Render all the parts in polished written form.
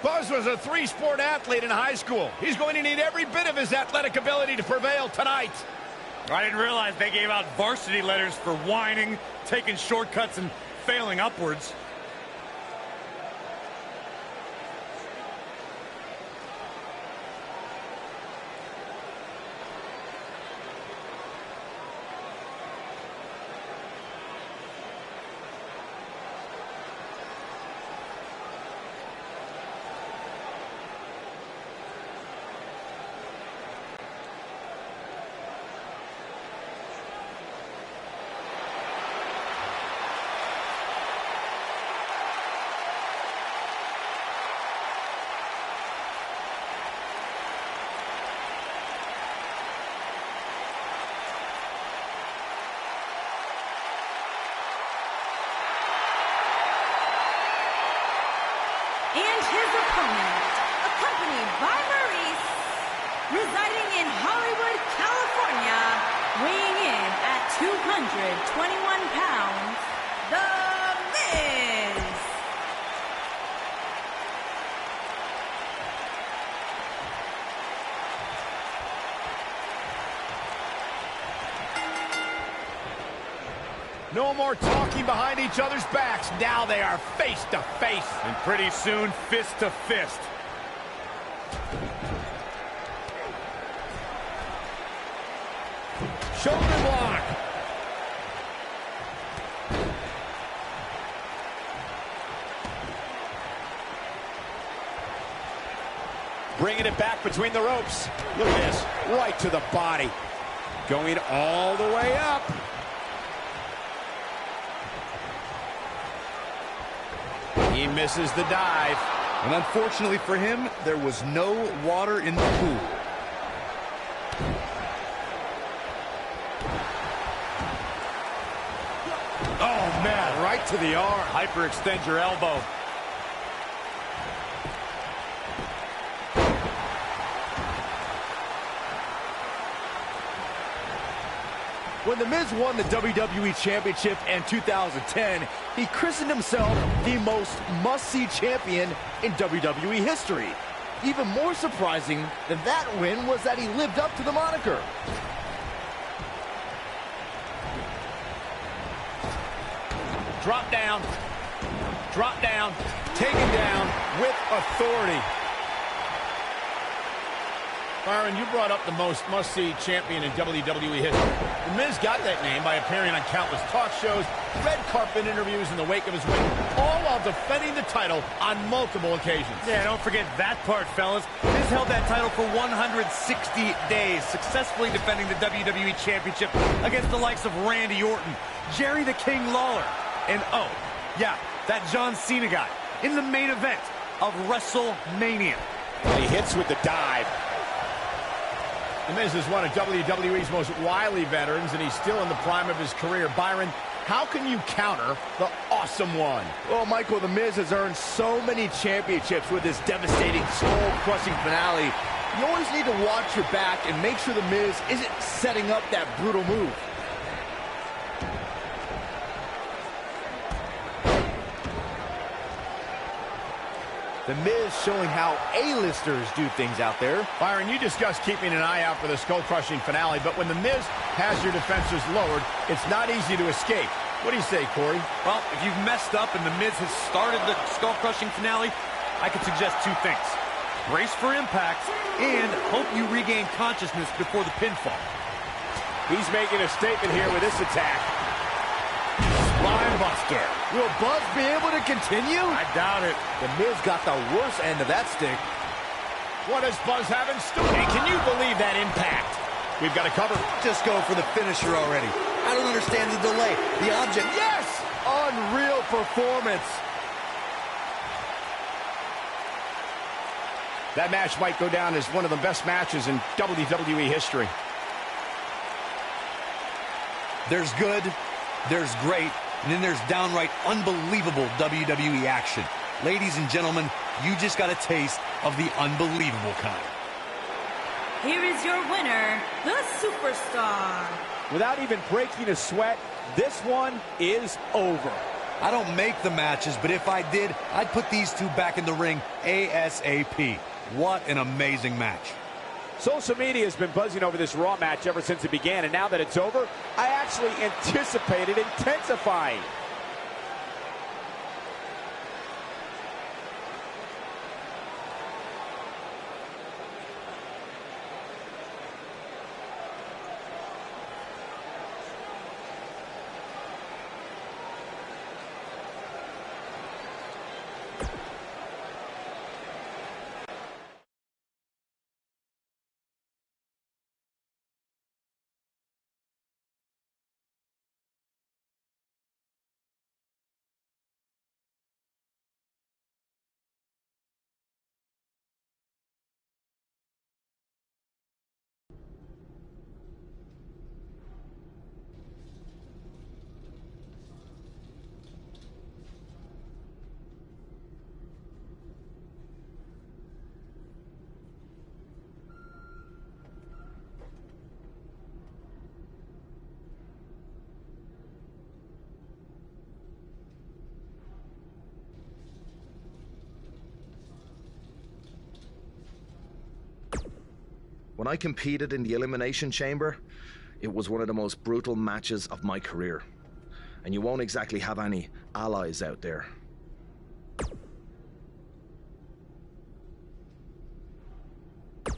Buzz was a three-sport athlete in high school. He's going to need every bit of his athletic ability to prevail tonight. I didn't realize they gave out varsity letters for whining, taking shortcuts, and failing upwards. And his opponent, accompanied by Maurice, residing in Hollywood, California, weighing in at 221 pounds, The Miz. No more talking behind each other's backs. Now they are face to face. And pretty soon, fist to fist. Shoulder block. Bringing it back between the ropes. Look at this. Right to the body. Going all the way up. He misses the dive. And unfortunately for him, there was no water in the pool. Oh, man, right to the arm. Hyperextend your elbow. When The Miz won the WWE Championship in 2010, he christened himself the most must-see champion in WWE history. Even more surprising than that win was that he lived up to the moniker. Drop down. Drop down. Taken down with authority. Byron, you brought up the most must-see champion in WWE history. The Miz got that name by appearing on countless talk shows, red carpet interviews in the wake of his win, all while defending the title on multiple occasions. Yeah, don't forget that part, fellas. Miz held that title for 160 days, successfully defending the WWE Championship against the likes of Randy Orton, Jerry the King Lawler, and oh, yeah, that John Cena guy in the main event of WrestleMania. And he hits with the dive. The Miz is one of WWE's most wily veterans, and he's still in the prime of his career. Byron, how can you counter the awesome one? Well, Michael, The Miz has earned so many championships with this devastating, skull-crushing finale. You always need to watch your back and make sure The Miz isn't setting up that brutal move. The Miz showing how A-listers do things out there. Byron, you discussed keeping an eye out for the skull-crushing finale, but when The Miz has your defenses lowered, it's not easy to escape. What do you say, Corey? Well, if you've messed up and The Miz has started the skull-crushing finale, I could suggest two things. Brace for impact and hope you regain consciousness before the pinfall. He's making a statement here with this attack. Spine buster. Will Buzz be able to continue? I doubt it. The Miz got the worst end of that stick. What does Buzz have in store? And can you believe that impact? We've got a cover. Just go for the finisher already. I don't understand the delay. The object. Yes! Unreal performance. That match might go down as one of the best matches in WWE history. There's good, there's great, and then there's downright unbelievable WWE action. Ladies and gentlemen, you just got a taste of the unbelievable kind. Here is your winner, the Superstar. Without even breaking a sweat, this one is over. I don't make the matches, but if I did, I'd put these two back in the ring ASAP. What an amazing match. Social media has been buzzing over this Raw match ever since it began, and now that it's over, I actually anticipate it intensifying. When I competed in the Elimination Chamber, it was one of the most brutal matches of my career. And you won't exactly have any allies out there.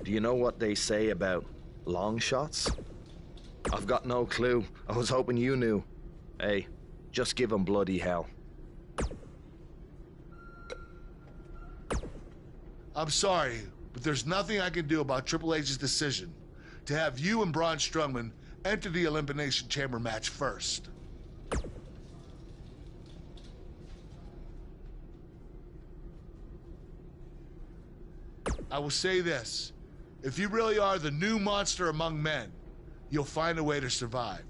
Do you know what they say about long shots? I've got no clue. I was hoping you knew. Hey, just give 'em bloody hell. I'm sorry, but there's nothing I can do about Triple H's decision to have you and Braun Strowman enter the Elimination Chamber match first. I will say this. If you really are the new monster among men, you'll find a way to survive.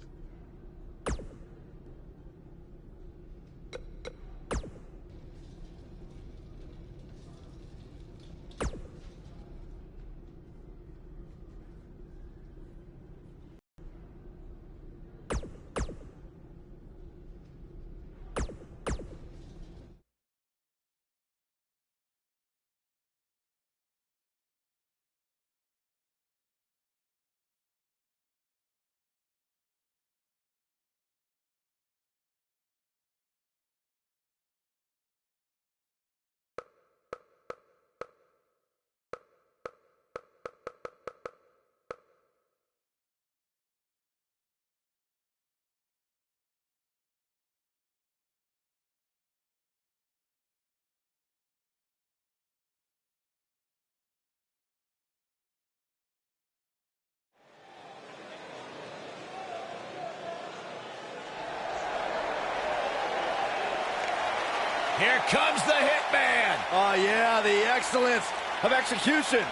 Here comes the Hitman. Oh, yeah, the excellence of execution.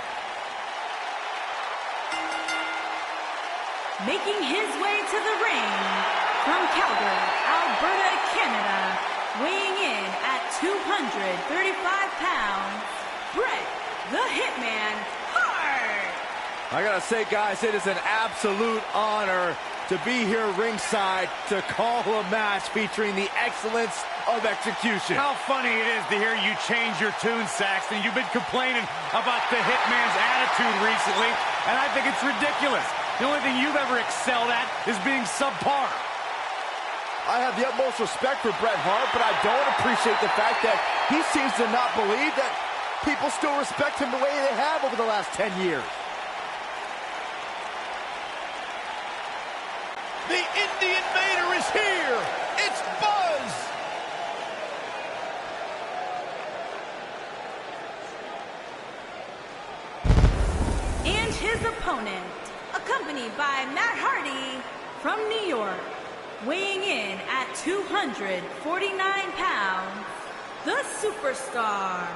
Making his way to the ring from Calgary, Alberta, Canada, weighing in at 235 pounds, Bret the Hitman Hart. I gotta say, guys, it is an absolute honor to be here ringside to call a match featuring the excellence of execution. How funny it is to hear you change your tune, Saxton. You've been complaining about the Hitman's attitude recently, and I think it's ridiculous. The only thing you've ever excelled at is being subpar. I have the utmost respect for Bret Hart, but I don't appreciate the fact that he seems to not believe that people still respect him the way they have over the last 10 years. The Indian Invader is here. It's Buzz. And his opponent, accompanied by Matt Hardy from New York, weighing in at 249 pounds, the Superstar.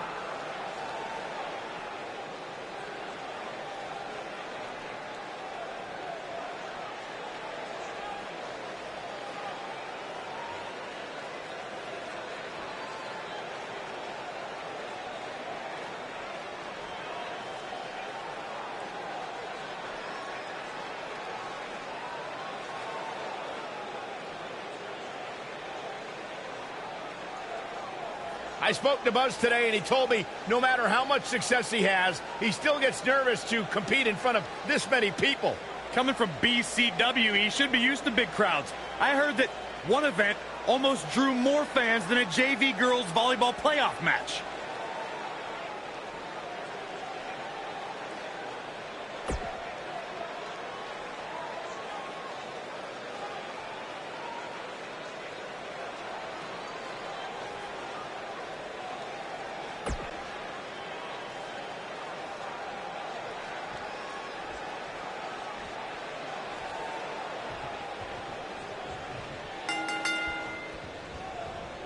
I spoke to Buzz today, and he told me no matter how much success he has, he still gets nervous to compete in front of this many people. Coming from BCW, he should be used to big crowds. I heard that one event almost drew more fans than a JV girls volleyball playoff match.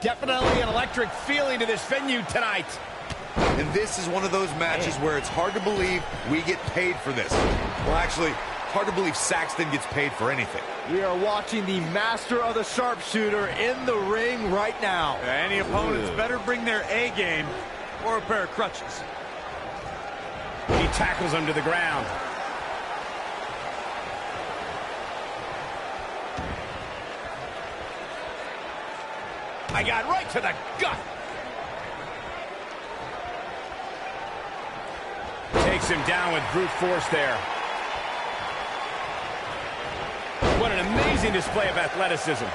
Definitely an electric feeling to this venue tonight. And this is one of those matches where it's hard to believe we get paid for this. Well, actually, hard to believe Saxton gets paid for anything. We are watching the master of the sharpshooter in the ring right now. Any opponents better bring their A game or a pair of crutches. He tackles him to the ground. I got right to the gut. Takes him down with brute force there. What an amazing display of athleticism.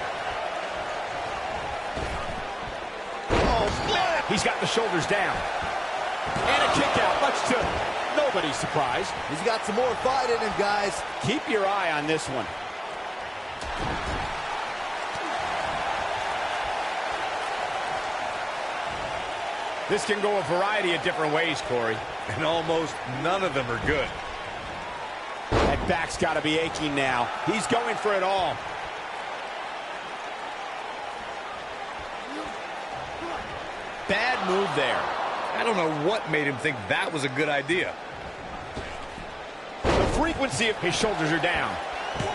Oh, split! He's got the shoulders down. And a kick out, much to nobody's surprise. He's got some more fight in him, guys. Keep your eye on this one. This can go a variety of different ways, Corey. And almost none of them are good. That back's got to be aching now. He's going for it all. Bad move there. I don't know what made him think that was a good idea. The frequency of his shoulders are down.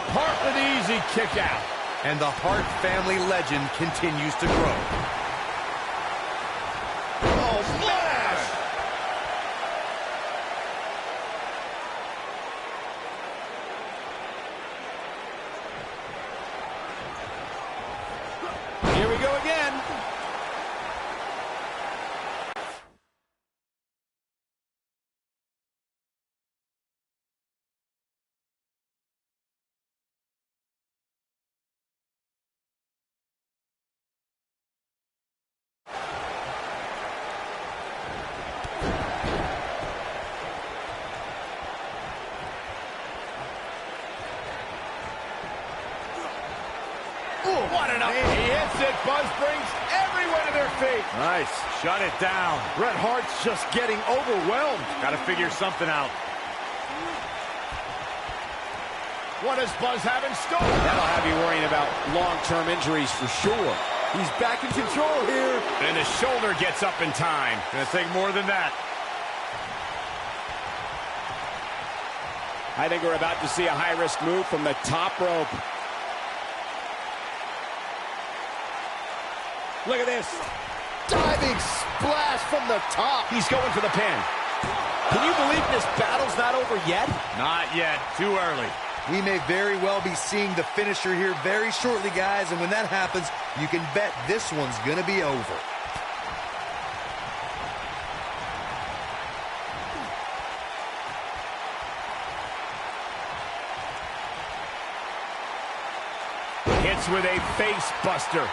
Hart with the easy kick out. And the Hart family legend continues to grow. Here we go again. What an up. He hits it. Buzz brings everyone to their feet. Nice. Shut it down. Bret Hart's just getting overwhelmed. Got to figure something out. What does Buzz have in store? That'll have you worrying about long-term injuries for sure. He's back in control here. And the shoulder gets up in time. Gonna take more than that. I think we're about to see a high-risk move from the top rope. Look at this. Diving splash from the top. He's going for the pin. Can you believe this battle's not over yet? Not yet. Too early. We may very well be seeing the finisher here very shortly, guys, and when that happens, you can bet this one's gonna be over. Hits with a face buster.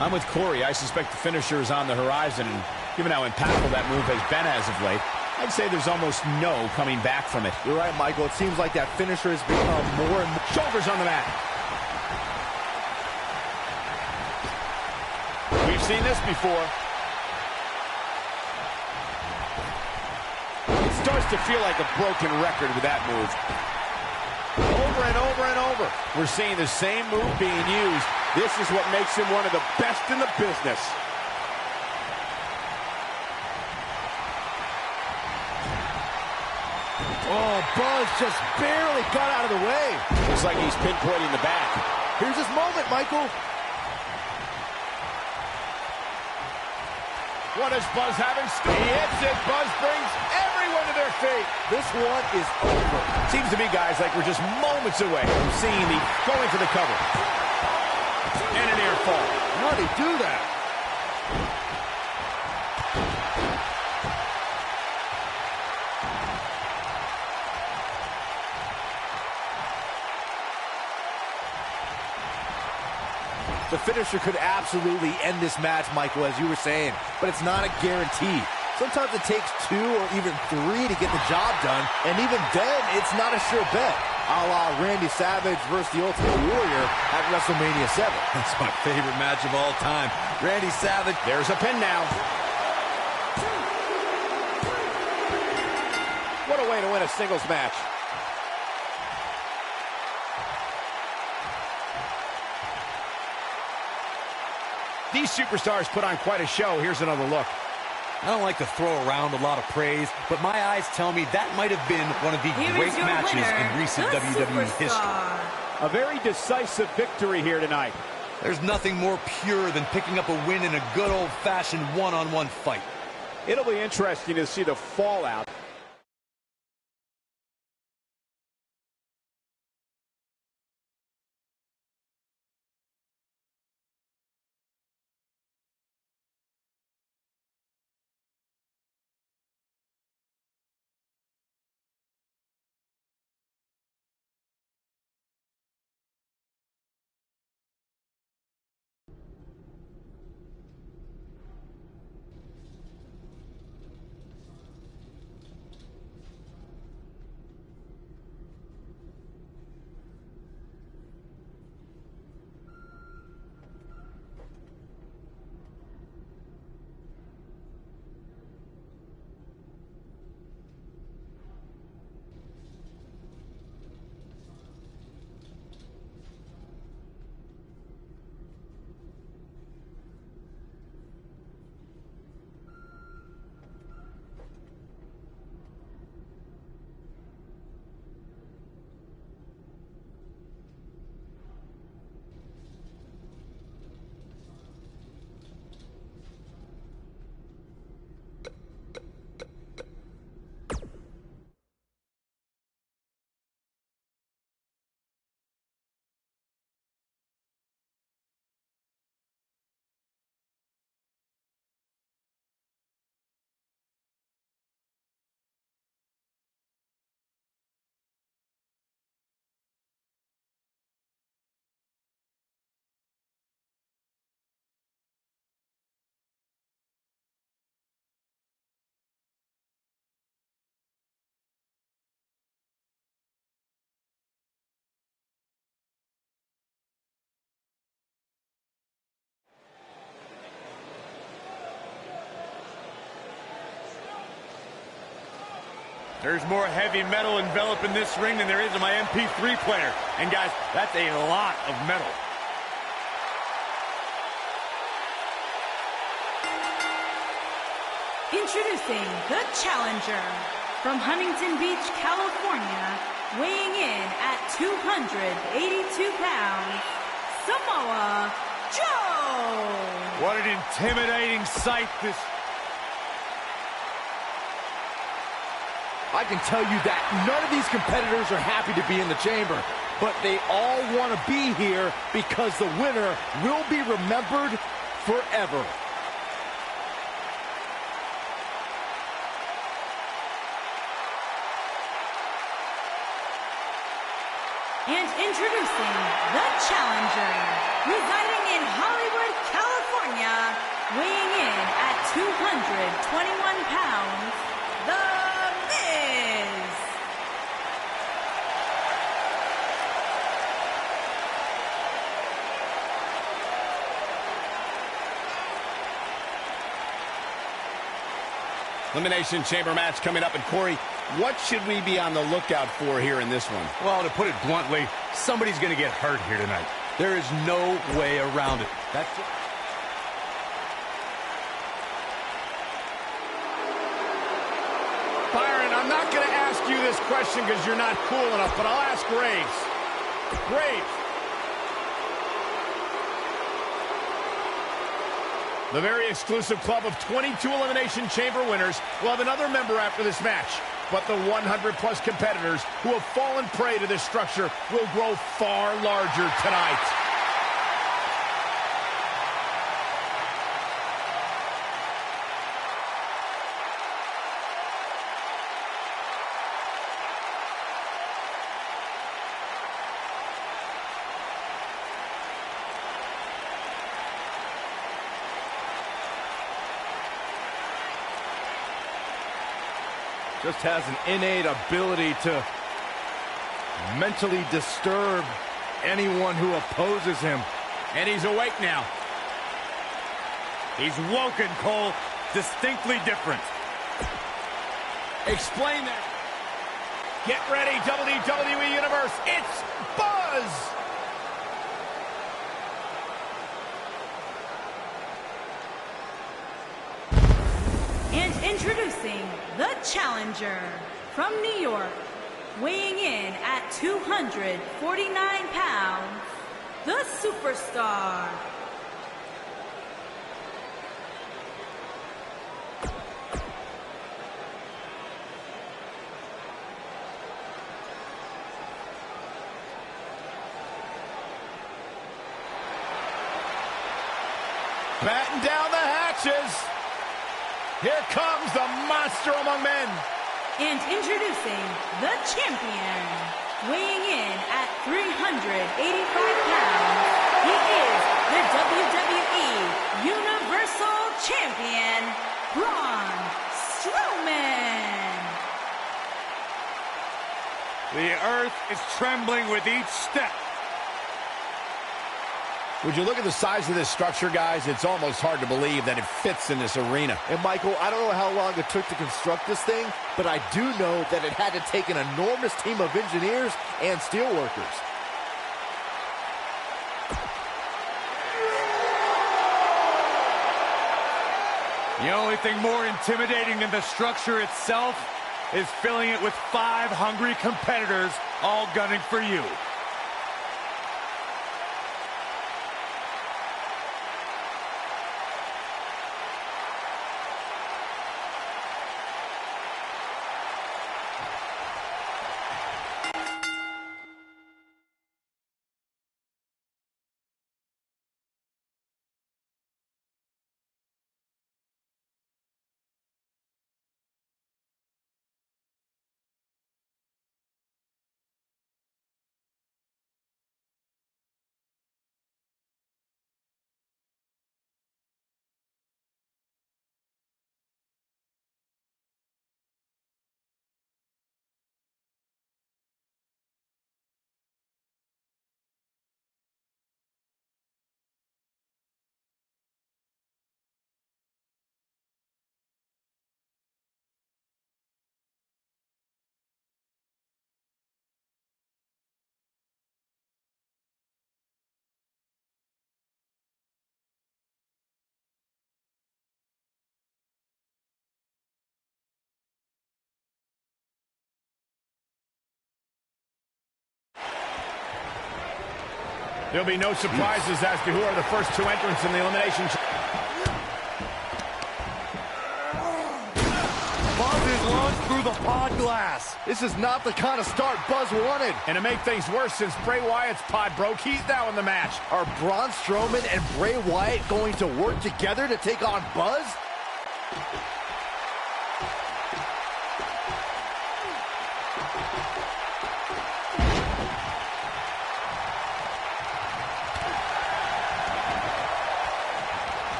I'm with Corey. I suspect the finisher is on the horizon, and given how impactful that move has been as of late, I'd say there's almost no coming back from it. You're right, Michael. It seems like that finisher has become more and more. Shoulders on the mat. We've seen this before. It starts to feel like a broken record with that move. Over and over and over. We're seeing the same move being used. This is what makes him one of the best in the business. Oh, Buzz just barely got out of the way. Looks like he's pinpointing the back. Here's his moment, Michael. What does Buzz have in store? He hits it. Buzz brings every everyone to their feet. This one is over. Seems to me, guys, like we're just moments away from seeing the going for the cover. And an air fall. How'd he do that? The finisher could absolutely end this match, Michael, as you were saying, but it's not a guarantee. Sometimes it takes 2 or even 3 to get the job done, and even then, it's not a sure bet. A la Randy Savage versus the Ultimate Warrior at WrestleMania 7. That's my favorite match of all time. Randy Savage. There's a pin now. What a way to win a singles match. These superstars put on quite a show. Here's another look. I don't like to throw around a lot of praise, but my eyes tell me that might have been one of the great matches in recent WWE history. A very decisive victory here tonight. There's nothing more pure than picking up a win in a good old-fashioned one-on-one fight. It'll be interesting to see the fallout. There's more heavy metal enveloped in this ring than there is in my MP3 player. And guys, that's a lot of metal. Introducing the challenger from Huntington Beach, California, weighing in at 282 pounds, Samoa Joe. What an intimidating sight this. I can tell you that none of these competitors are happy to be in the chamber, but they all want to be here because the winner will be remembered forever. And introducing the challenger, residing in Hollywood, California, weighing in at 221 pounds, The Miz. Elimination Chamber match coming up. And Corey, what should we be on the lookout for here in this one? Well, to put it bluntly, somebody's going to get hurt here tonight. There is no way around it. That's it. Byron, I'm not going to ask you this question because you're not cool enough, but I'll ask Graves. Graves, The very exclusive club of 22 Elimination Chamber winners will have another member after this match. But the 100-plus competitors who have fallen prey to this structure will grow far larger tonight. Just has an innate ability to mentally disturb anyone who opposes him. And he's awake now. He's woken, Cole. Distinctly different. Explain that. Get ready, WWE Universe. It's Buzz! And introducing the challenger from New York, weighing in at 249 pounds, the Superstar. Batten down the hatches. Here comes the monster among men. And introducing the champion, weighing in at 385 pounds, he is the WWE Universal Champion, Braun Strowman. The earth is trembling with each step. Would you look at the size of this structure, guys? It's almost hard to believe that it fits in this arena. And Michael, I don't know how long it took to construct this thing, but I do know that it had to take an enormous team of engineers and steelworkers. The only thing more intimidating than the structure itself is filling it with 5 hungry competitors all gunning for you. There'll be no surprises as to who are the first 2 entrants in the elimination. Buzz is launched through the pod glass. This is not the kind of start Buzz wanted. And to make things worse, since Bray Wyatt's pod broke, he's now in the match. Are Braun Strowman and Bray Wyatt going to work together to take on Buzz?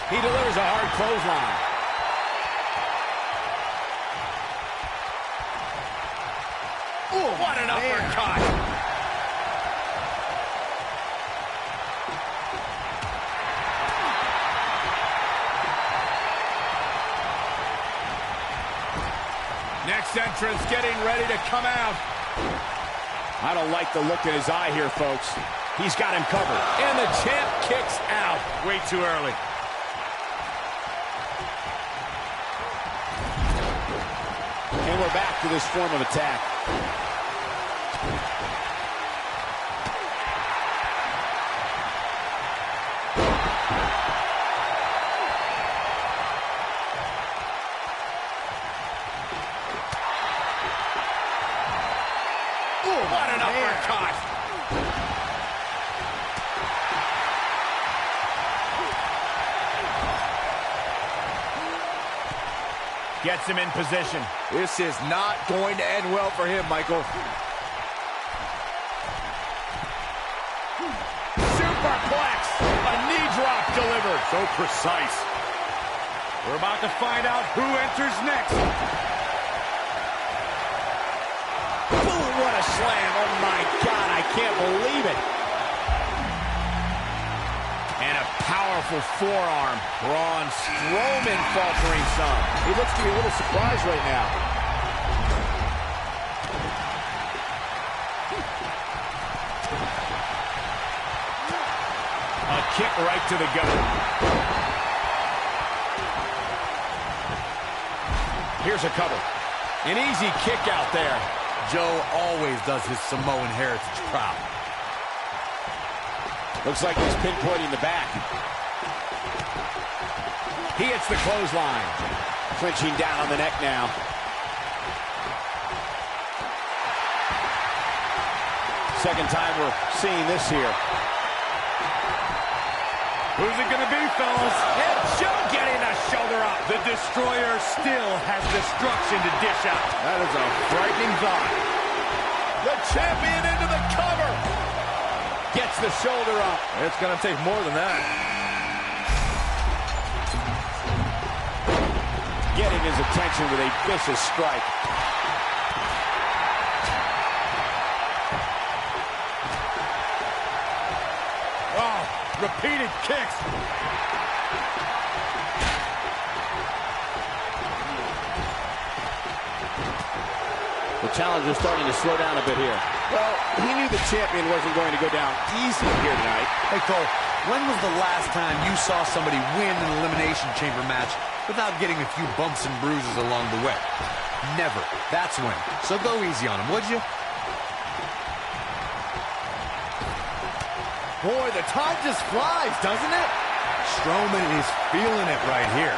He delivers a hard clothesline. Ooh, what an uppercut. Next entrance getting ready to come out. I don't like the look in his eye here, folks. He's got him covered. And the champ kicks out. Way too early. And we're back to this form of attack. Oh, what an uppercut. Gets him in position. This is not going to end well for him, Michael. Superplex. A knee drop delivered. So precise. We're about to find out who enters next. Boom, what a slam. Oh, my God, I can't believe it. And a powerful forearm. Braun Strowman faltering some. He looks to be a little surprised right now. A kick right to the gut. Here's a cover. An easy kick out there. Joe always does his Samoan heritage proud. Looks like he's pinpointing the back. He hits the clothesline. Clinching down on the neck now. Second time we're seeing this here. Who's it going to be, fellas? And Joe getting a shoulder up. The Destroyer still has destruction to dish out. That is a frightening thought. The champion into the cover. Gets the shoulder up. It's going to take more than that. Getting his attention with a vicious strike. Oh, repeated kicks. The challenger's starting to slow down a bit here. Well, he knew the champion wasn't going to go down easy here tonight. Hey, Cole, when was the last time you saw somebody win an Elimination Chamber match without getting a few bumps and bruises along the way? Never. That's when. So go easy on him, would you? Boy, the time just flies, doesn't it? Strowman is feeling it right here.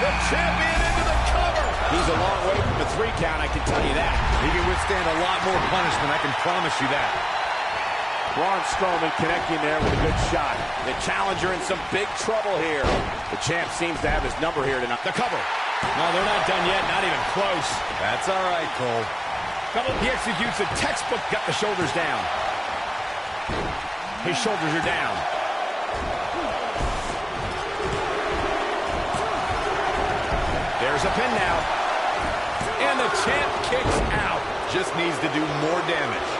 The champion into the cover. He's a long way from the 3 count, I can tell you that. He can withstand a lot more punishment, I can promise you that. Braun Strowman connecting there with a good shot. The challenger in some big trouble here. The champ seems to have his number here tonight. The cover. No, they're not done yet, not even close. That's all right, Cole. He executes a textbook, got the shoulders down. His shoulders are down. There's a pin now. And the champ kicks out. Just needs to do more damage.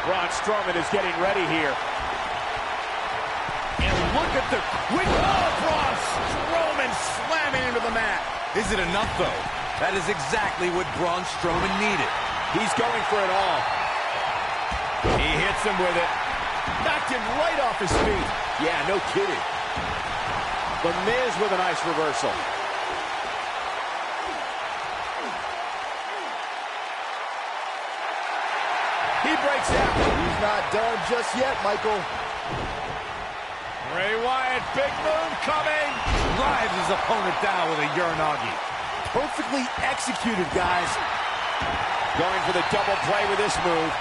Braun Strowman is getting ready here. And look at the quick... Oh, Braun Strowman slamming into the mat. Is it enough, though? That is exactly what Braun Strowman needed. He's going for it all. He hits him with it. Knocked him right off his feet. Yeah, no kidding. The Miz with a nice reversal. He breaks out. He's not done just yet, Michael. Bray Wyatt, big move coming. Drives his opponent down with a Uranagi. Perfectly executed, guys. Going for the double play with this move.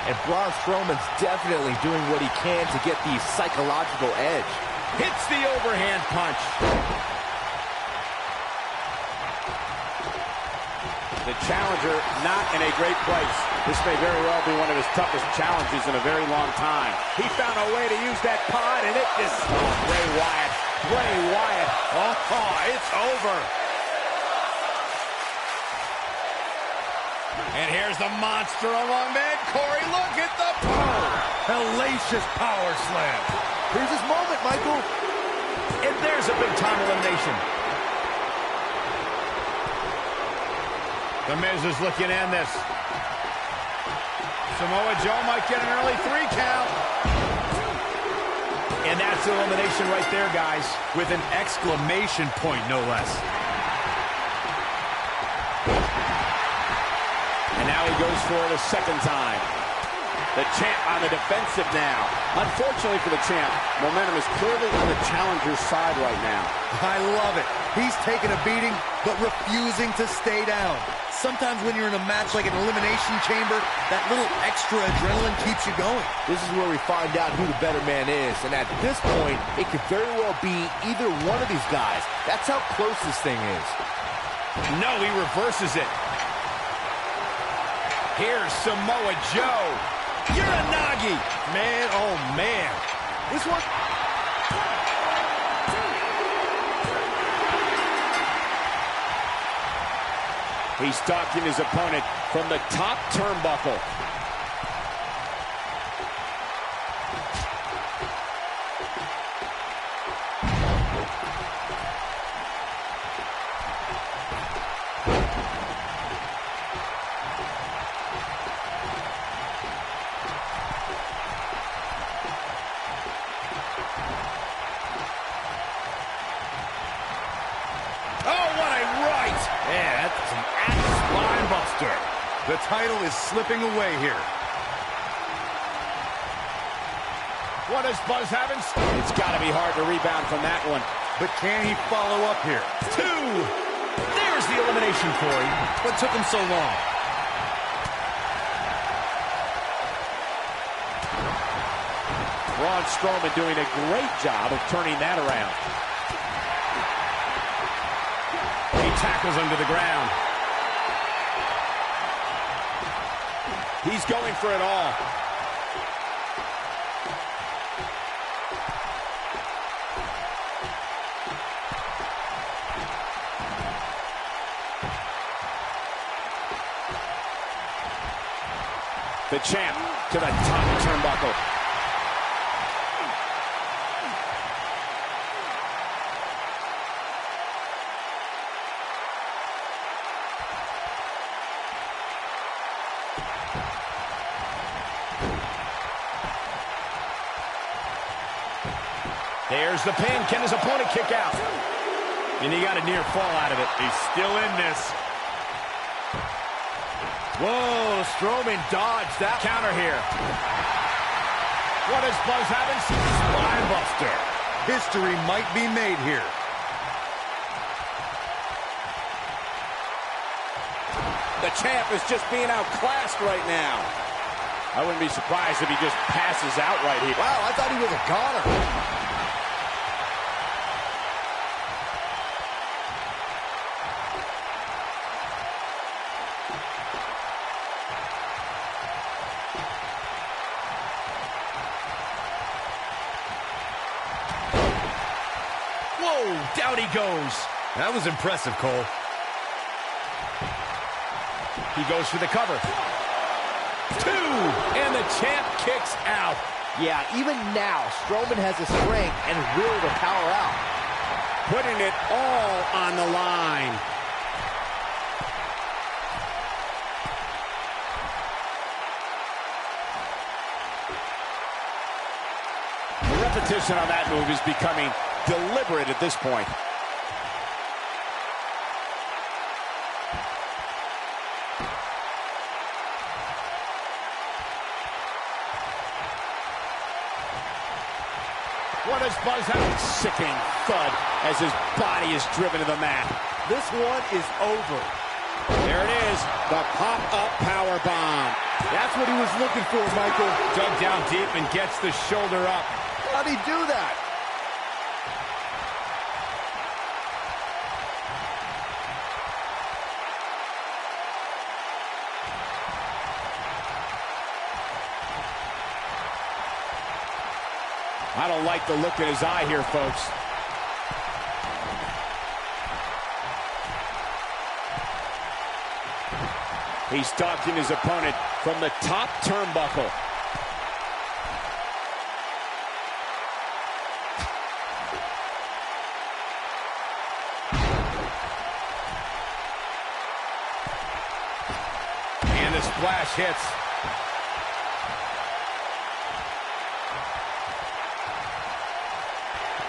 And Braun Strowman's definitely doing what he can to get the psychological edge. Hits the overhand punch. The challenger not in a great place. This may very well be one of his toughest challenges in a very long time. He found a way to use that pod, and it just... Oh, Bray Wyatt. Bray Wyatt. Oh, it's over. And here's the monster among men. Corey, look at the power. Hellacious power slam. Here's his moment, Michael. And there's a big-time elimination. The Miz is looking to end this. Samoa Joe might get an early 3 count. And that's the elimination right there, guys. With an exclamation point, no less. And now he goes for it a second time. The champ on the defensive now. Unfortunately for the champ, momentum is clearly on the challenger's side right now. I love it. He's taking a beating, but refusing to stay down. Sometimes when you're in a match like an elimination chamber, that little extra adrenaline keeps you going. This is where we find out who the better man is. And at this point, it could very well be either one of these guys. That's how close this thing is. No, he reverses it. Here's Samoa Joe. Uranagi. Man, oh man. This one... He's stalking his opponent from the top turnbuckle. The title is slipping away here. What is Buzz having? It's got to be hard to rebound from that one. But can he follow up here? 2. There's the elimination, Corey. What took him so long? Braun Strowman doing a great job of turning that around. He tackles him to the ground. He's going for it all. The champ to the top turnbuckle. There's the pin. Can his opponent kick out? And he got a near fall out of it. He's still in this. Whoa, Strowman dodged that. Counter here. What is Buzz having? Spinebuster. History might be made here. The champ is just being outclassed right now. I wouldn't be surprised if he just passes out right here. Wow, I thought he was a goner. Whoa, down he goes. That was impressive, Cole. He goes for the cover. 2, and the champ kicks out. Yeah, even now, Strowman has the strength and will to power out. Putting it all on the line. The repetition on that move is becoming deliberate at this point. What does Buzz have? Sickening thud as his body is driven to the mat. This one is over. There it is, the pop-up power bomb. That's what he was looking for, Michael. Dug down deep and gets the shoulder up. How'd he do that? I don't like the look in his eye here, folks. He's stalking his opponent from the top turnbuckle. And the splash hits.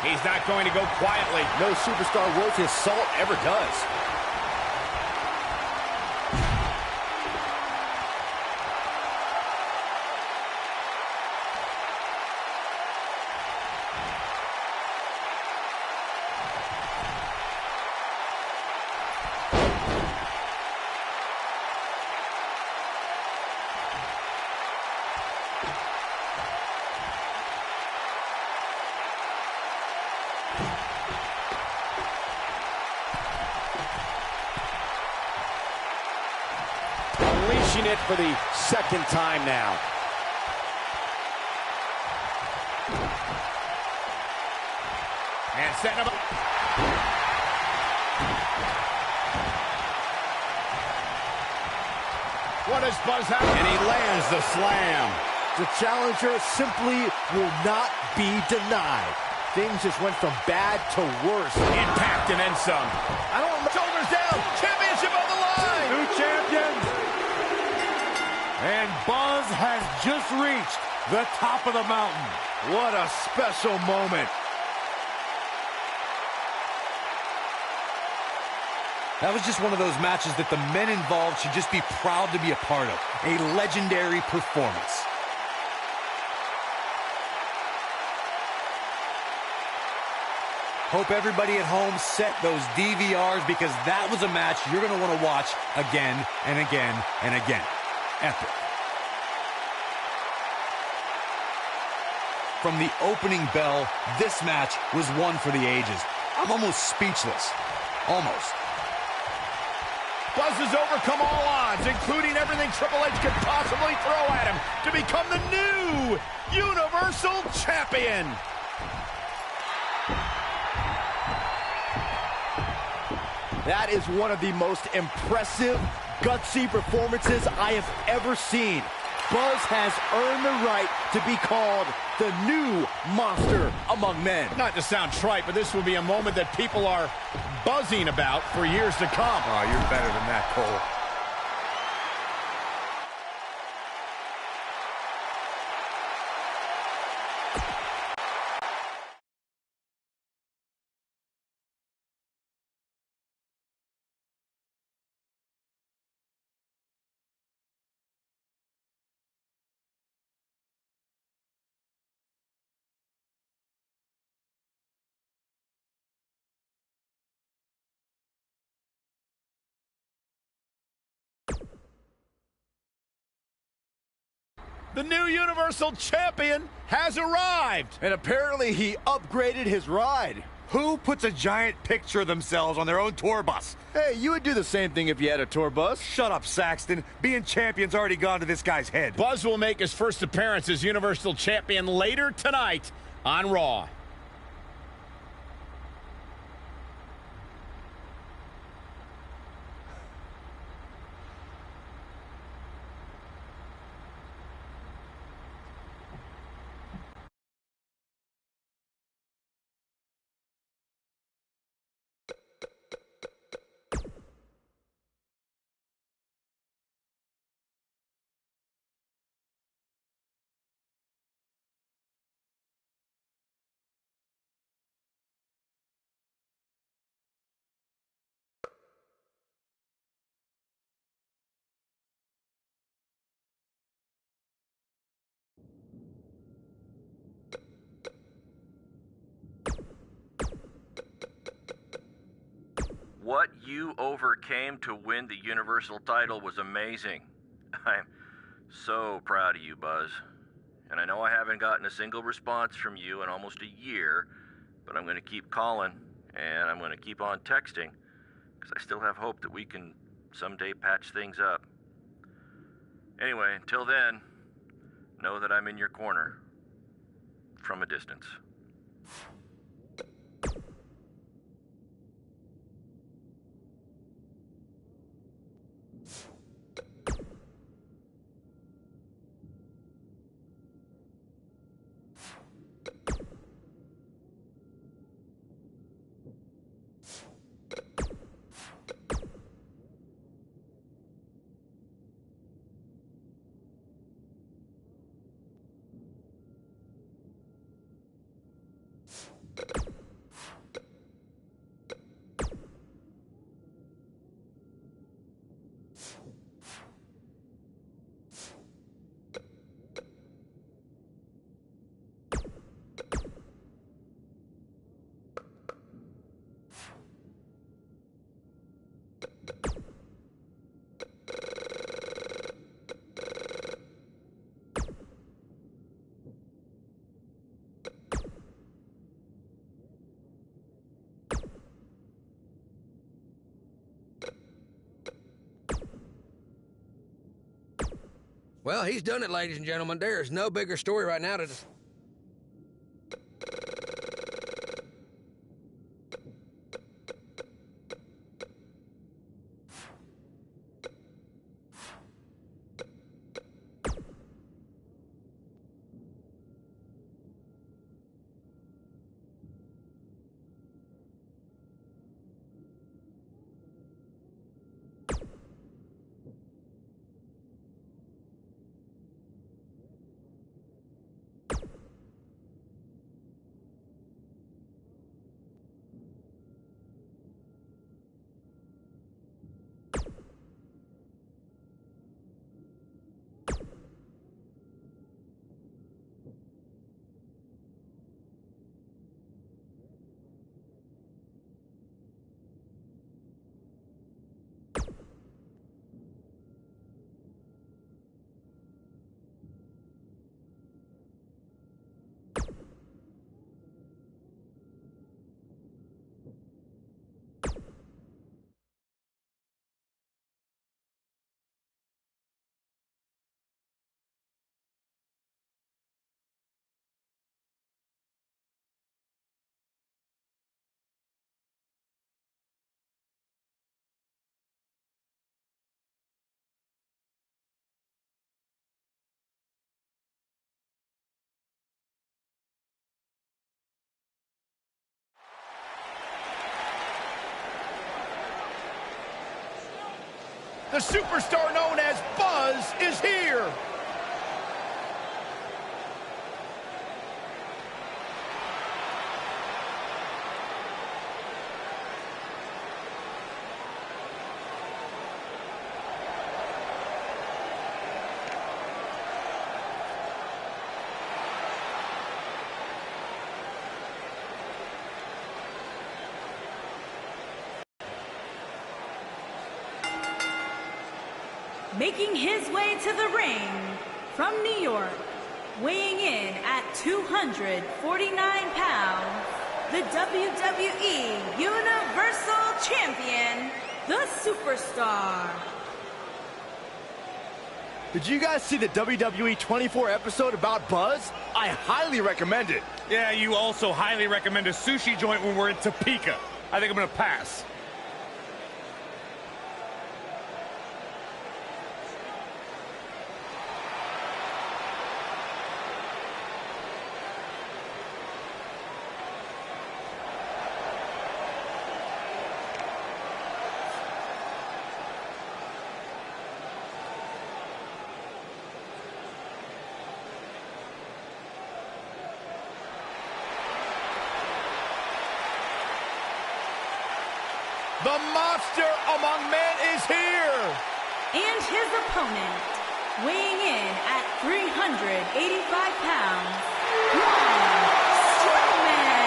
He's not going to go quietly. No superstar worth his salt ever does. clinching it for the second time now. And setting him up. What does Buzz have? And he lands the slam. The challenger simply will not be denied. Things just went from bad to worse. Impact and then some. I don't know. Shoulders down. Championship on the line. New champion. And Buzz has just reached the top of the mountain. What a special moment. That was just one of those matches that the men involved should just be proud to be a part of. A legendary performance. Hope everybody at home set those DVRs, because that was a match you're going to want to watch again and again and again. Epic. From the opening bell, this match was one for the ages. I'm almost speechless. Almost. Buzz has overcome all odds, including everything Triple H could possibly throw at him, to become the new Universal Champion. That is one of the most impressive, gutsy performances I have ever seen. Buzz has earned the right to be called the new monster among men. Not to sound trite, but this will be a moment that people are buzzing about for years to come. Oh, you're better than that, Cole. The new Universal Champion has arrived. And apparently he upgraded his ride. Who puts a giant picture of themselves on their own tour bus? Hey, you would do the same thing if you had a tour bus. Shut up, Saxton. Being champion's already gone to this guy's head. Buzz will make his first appearance as Universal Champion later tonight on Raw. What you overcame to win the Universal title was amazing. I'm so proud of you, Buzz. And I know I haven't gotten a single response from you in almost a year, but I'm going to keep calling, and I'm going to keep on texting, because I still have hope that we can someday patch things up. Anyway, until then, know that I'm in your corner, from a distance. Well, he's done it, ladies and gentlemen. There's no bigger story right now to... The superstar known as Buzz is here. Making his way to the ring from New York, weighing in at 249 pounds, the WWE Universal Champion, the Superstar. Did you guys see the WWE 24 episode about Buzz? I highly recommend it. Yeah, you also highly recommend a sushi joint when we're in Topeka. I think I'm gonna pass. The monster among men is here. And his opponent, weighing in at 385 pounds, Braun Strowman.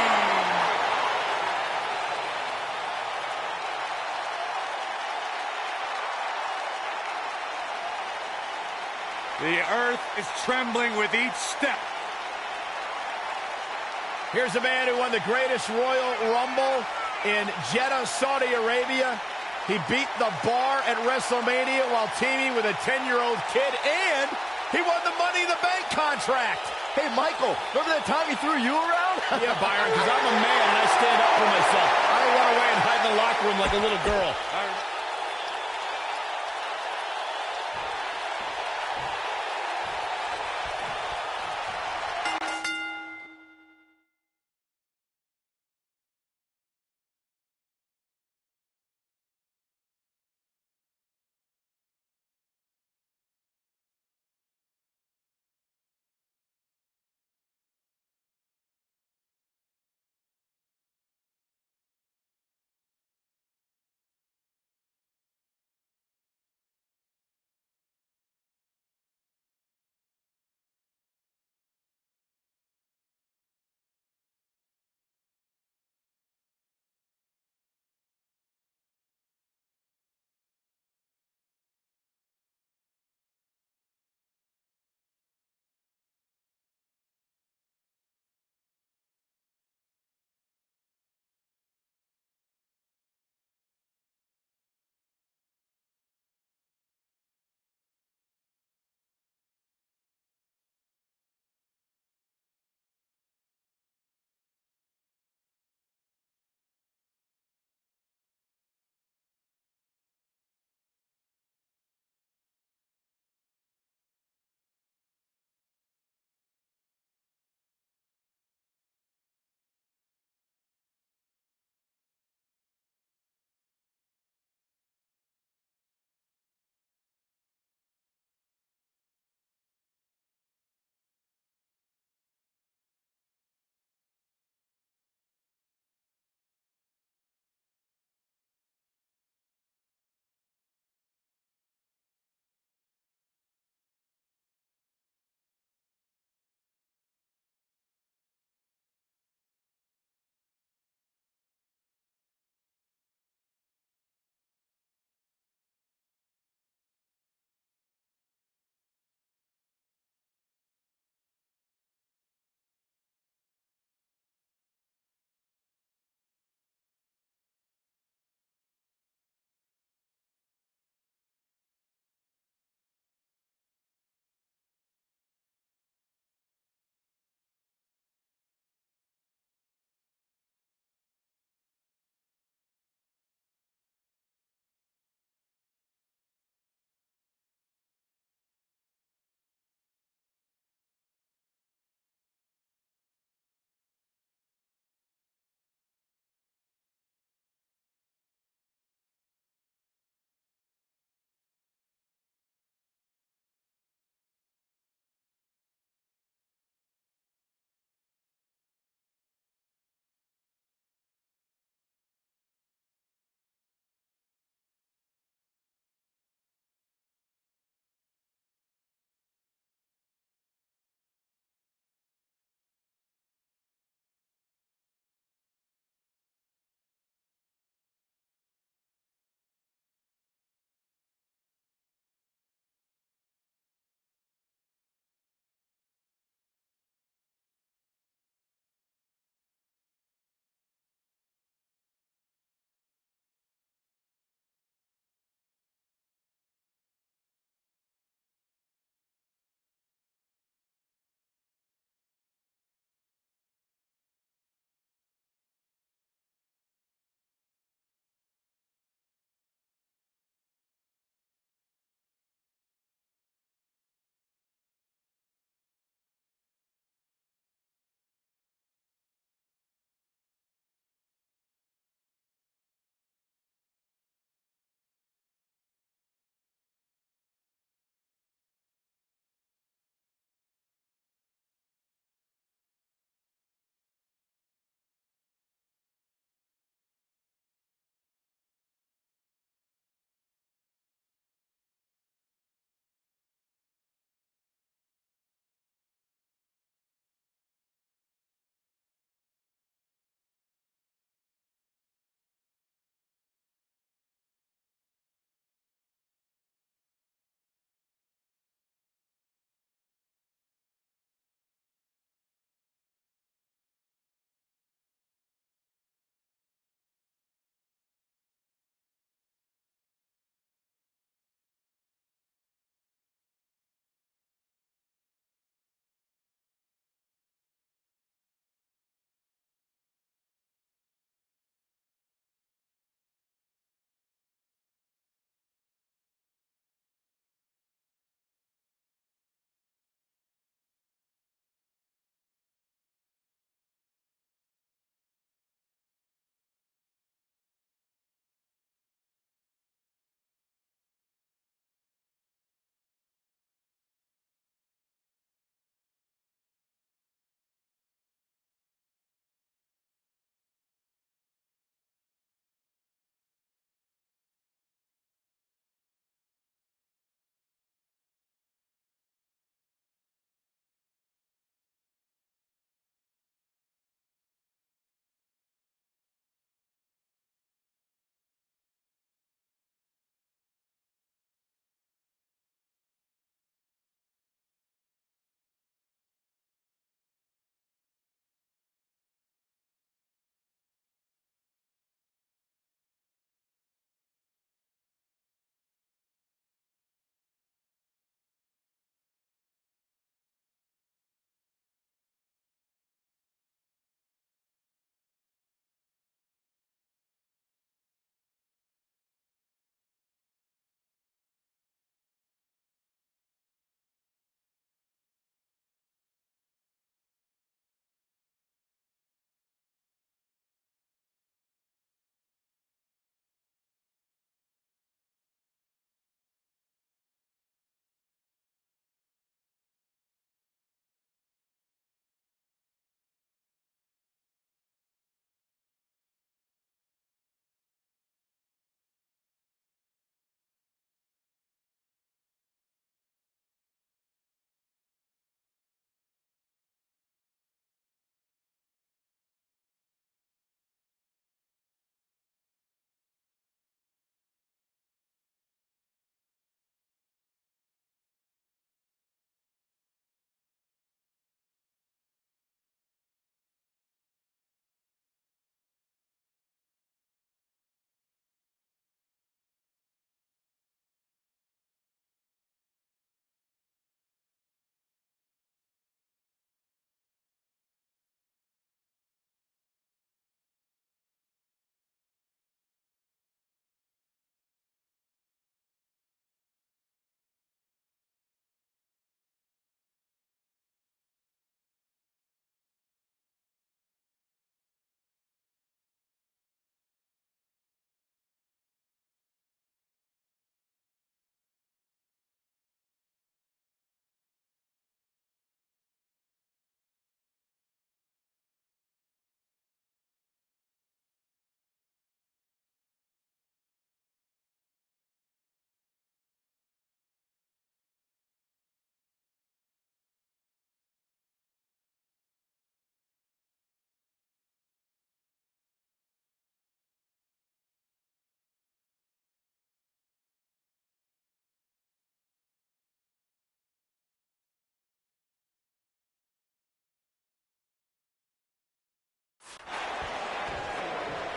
The earth is trembling with each step. Here's a man who won the greatest Royal Rumble in Jeddah, Saudi Arabia. He beat the Bar at WrestleMania while teaming with a 10-year-old kid, and he won the Money in the Bank contract. Hey, Michael, remember that time he threw you around? Yeah, Byron, because I'm a man and I stand up for myself. I don't run away and hide in the locker room like a little girl.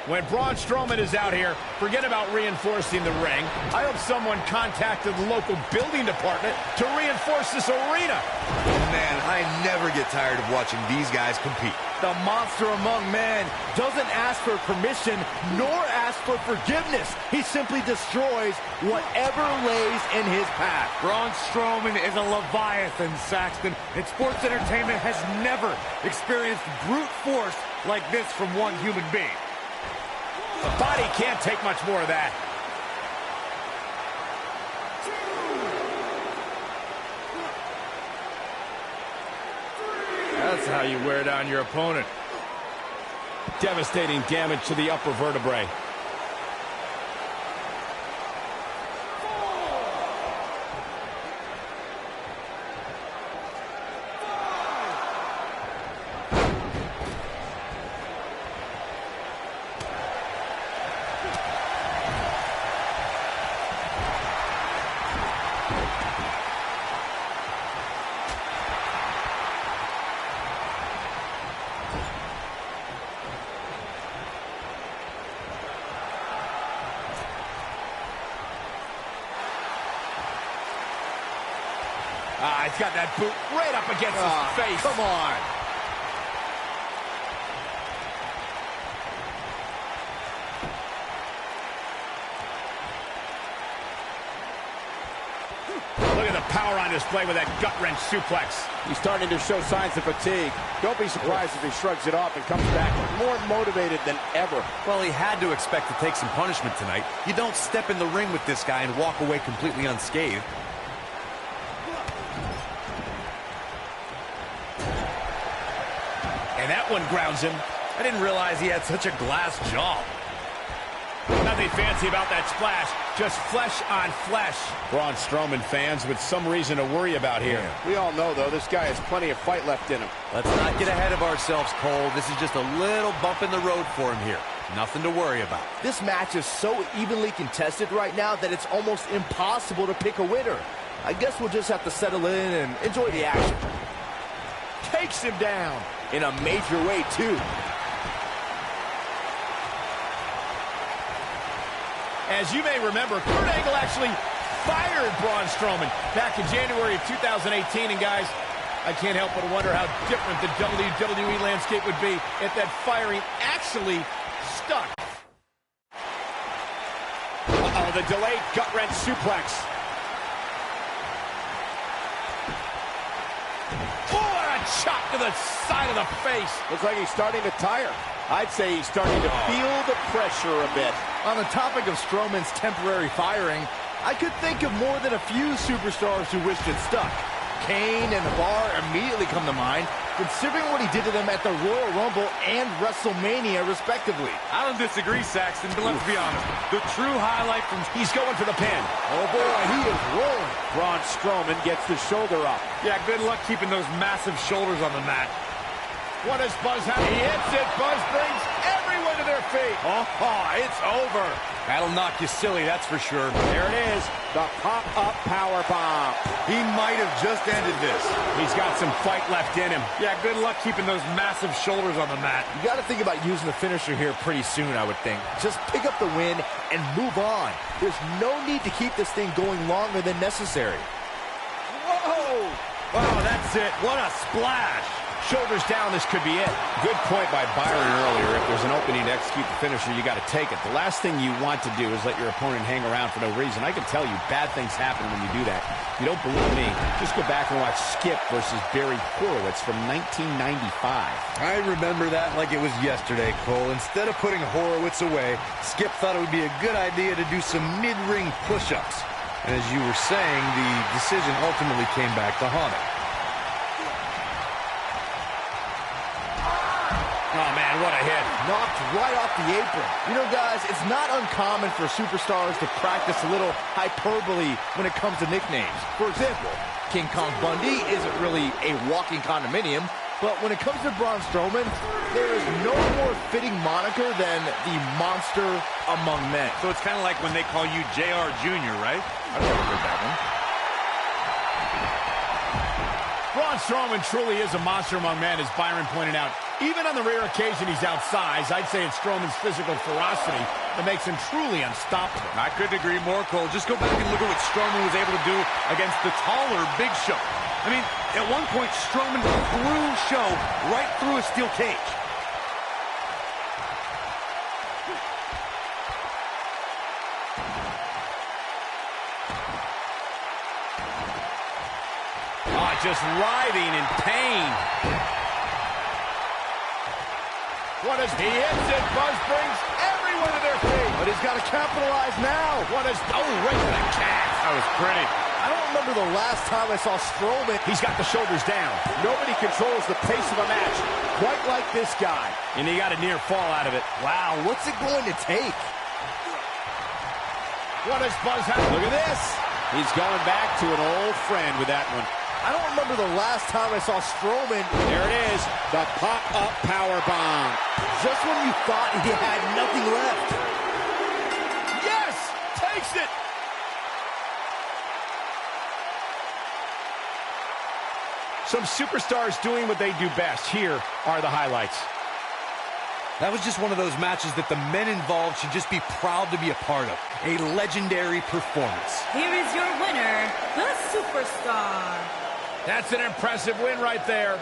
When Braun Strowman is out here, forget about reinforcing the ring. I hope someone contacted the local building department to reinforce this arena. Man, I never get tired of watching these guys compete. The monster among men doesn't ask for permission nor ask for forgiveness. He simply destroys whatever lays in his path. Braun Strowman is a Leviathan, Saxton, and sports entertainment has never experienced brute force like this from one human being. The body can't take much more of that. That's how you wear down your opponent. Devastating damage to the upper vertebrae. He's got that boot right up against his face. Come on. Look at the power on display with that gut-wrench suplex. He's starting to show signs of fatigue. Don't be surprised if he shrugs it off and comes back more motivated than ever. Well, he had to expect to take some punishment tonight. You don't step in the ring with this guy and walk away completely unscathed. And that one grounds him. I didn't realize he had such a glass jaw. Nothing fancy about that splash, just flesh on flesh. Braun Strowman fans with some reason to worry about here. We all know, though, this guy has plenty of fight left in him. Let's not get ahead of ourselves, Cole. This is just a little bump in the road for him here. Nothing to worry about. This match is so evenly contested right now that it's almost impossible to pick a winner. I guess we'll just have to settle in and enjoy the action. Takes him down in a major way, too. As you may remember, Kurt Angle actually fired Braun Strowman back in January of 2018. And guys, I can't help but wonder how different the WWE landscape would be if that firing actually stuck. Uh-oh, the delayed gut-wrench suplex. Shot to the side of the face. Looks like he's starting to tire. I'd say he's starting to feel the pressure a bit. On the topic of Strowman's temporary firing, I could think of more than a few superstars who wished it stuck. Kane and The Bar immediately come to mind, considering what he did to them at the Royal Rumble and WrestleMania, respectively. I don't disagree, Saxton, but let's be honest. The true highlight from... He's going for the pin. Oh, boy, he is rolling. Braun Strowman gets the shoulder up. Yeah, good luck keeping those massive shoulders on the mat. What does Buzz have? He hits it. Buzz brings everyone to their feet. Oh, it's over. That'll knock you silly, that's for sure. There it is, the pop-up powerbomb. He might have just ended this. He's got some fight left in him. Yeah, good luck keeping those massive shoulders on the mat. You got to think about using the finisher here pretty soon, I would think. Just pick up the win and move on. There's no need to keep this thing going longer than necessary. Whoa! Wow, that's it. What a splash. Shoulders down, this could be it. Good point by Byron earlier. If there's an opening to execute the finisher, you got to take it. The last thing you want to do is let your opponent hang around for no reason. I can tell you, bad things happen when you do that. If you don't believe me, just go back and watch Skip versus Barry Horowitz from 1995. I remember that like it was yesterday, Cole. Instead of putting Horowitz away, Skip thought it would be a good idea to do some mid-ring push-ups. And as you were saying, the decision ultimately came back to haunt him. Oh, man, what a hit. Knocked right off the apron. You know, guys, it's not uncommon for superstars to practice a little hyperbole when it comes to nicknames. For example, King Kong Bundy isn't really a walking condominium, but when it comes to Braun Strowman, there is no more fitting moniker than the monster among men. So it's kind of like when they call you JR Jr., right? I've never heard that one. Braun Strowman truly is a monster among men, as Byron pointed out. Even on the rare occasion he's outsized, I'd say it's Strowman's physical ferocity that makes him truly unstoppable. I couldn't agree more, Cole. Just go back and look at what Strowman was able to do against the taller Big Show. I mean, at one point, Strowman threw Show right through a steel cage. Oh, just writhing in pain. What is he hits it? Buzz brings everyone to their feet. But he's got to capitalize now. What is right to the calf? That was pretty. I don't remember the last time I saw Strowman. He's got the shoulders down. Nobody controls the pace of a match quite like this guy. And he got a near fall out of it. Wow, what's it going to take? What does Buzz have? Look at this. He's going back to an old friend with that one. I don't remember the last time I saw Strowman. There it is, the pop-up power bomb. Just when you thought he had nothing left. Yes! Takes it! Some superstars doing what they do best. Here are the highlights. That was just one of those matches that the men involved should just be proud to be a part of. A legendary performance. Here is your winner, the Superstar. That's an impressive win right there.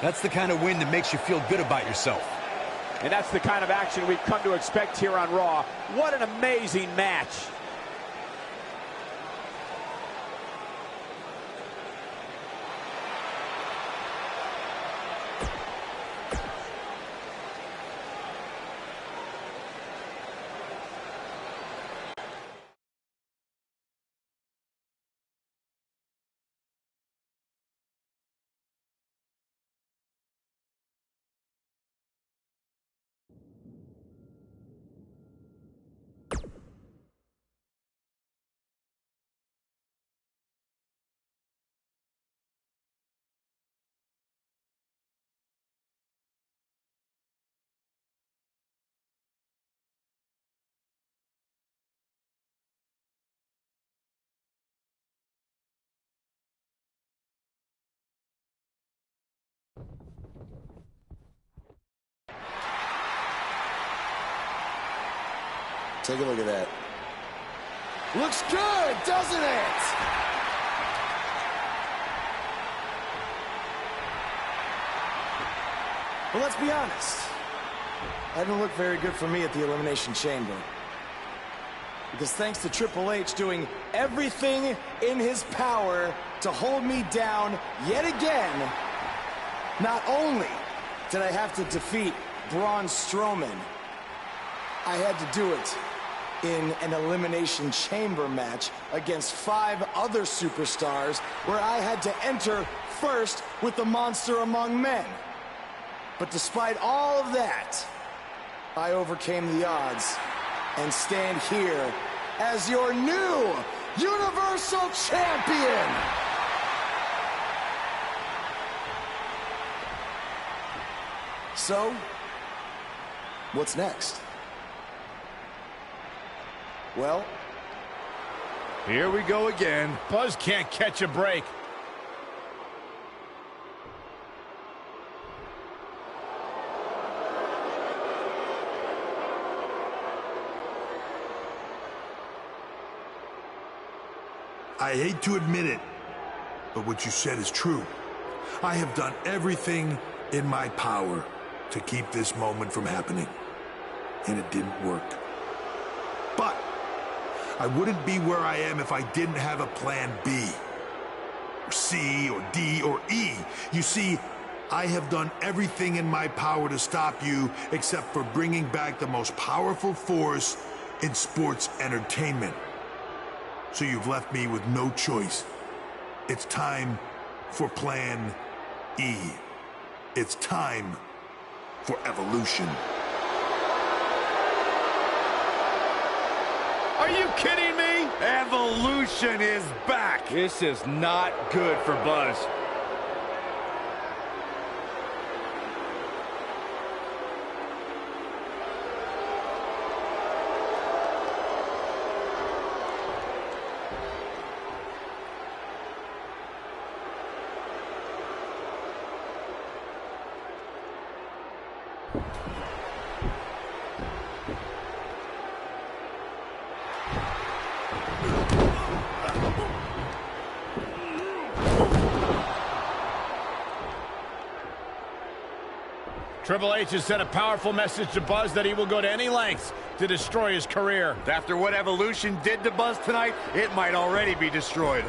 That's the kind of win that makes you feel good about yourself. And that's the kind of action we've come to expect here on Raw. What an amazing match. Take a look at that. Looks good, doesn't it? Well, let's be honest. That didn't look very good for me at the Elimination Chamber. Because thanks to Triple H doing everything in his power to hold me down yet again, not only did I have to defeat Braun Strowman, I had to do it in an Elimination Chamber match against 5 other superstars where I had to enter first with the monster among men. But despite all of that, I overcame the odds and stand here as your new Universal Champion. So, what's next? Well, here we go again. Buzz can't catch a break. I hate to admit it, but what you said is true. I have done everything in my power to keep this moment from happening, and it didn't work. But I wouldn't be where I am if I didn't have a plan B, or C, or D, or E. You see, I have done everything in my power to stop you except for bringing back the most powerful force in sports entertainment. So you've left me with no choice. It's time for Plan E. It's time for evolution. Are you kidding me? Evolution is back. This is not good for Buzz. Triple H has sent a powerful message to Buzz that he will go to any lengths to destroy his career. After what Evolution did to Buzz tonight, it might already be destroyed.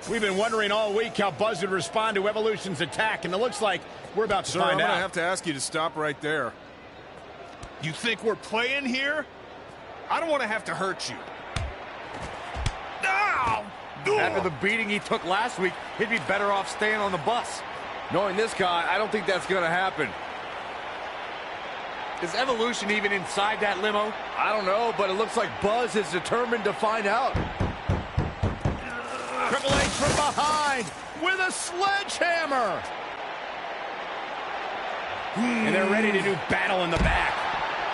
We've been wondering all week how Buzz would respond to Evolution's attack, and it looks like we're about to find out. I'm going to have to ask you to stop right there. You think we're playing here? I don't want to have to hurt you. Ow! After the beating he took last week, he'd be better off staying on the bus. Knowing this guy, I don't think that's going to happen. Is Evolution even inside that limo? I don't know, but it looks like Buzz is determined to find out. Triple H from behind with a sledgehammer. And they're ready to do battle in the back.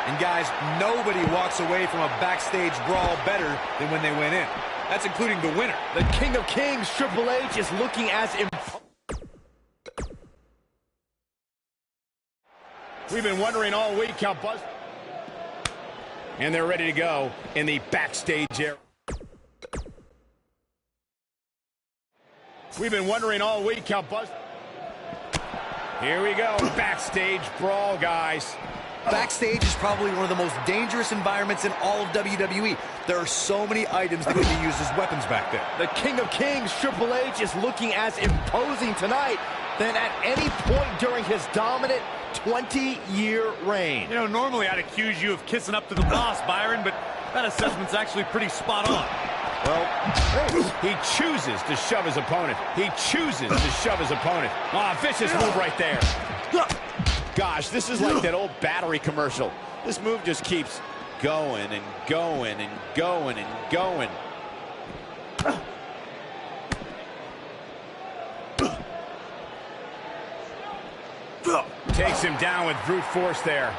And guys, nobody walks away from a backstage brawl better than when they went in. That's including the winner. The King of Kings, Triple H, is looking as We've been wondering all week how Buzz... And they're ready to go in the backstage area. We've been wondering all week how Buzz... Here we go, backstage brawl, guys. Backstage is probably one of the most dangerous environments in all of WWE. There are so many items that can be used as weapons back there. The King of Kings, Triple H, is looking as imposing tonight than at any point during his dominant 20-year reign. You know, normally I'd accuse you of kissing up to the boss, Byron, but that assessment's actually pretty spot on. Well, he chooses to shove his opponent. He chooses to shove his opponent. Ah, vicious move right there. Gosh, this is like that old battery commercial. This move just keeps going and going and going and going. Takes him down with brute force there.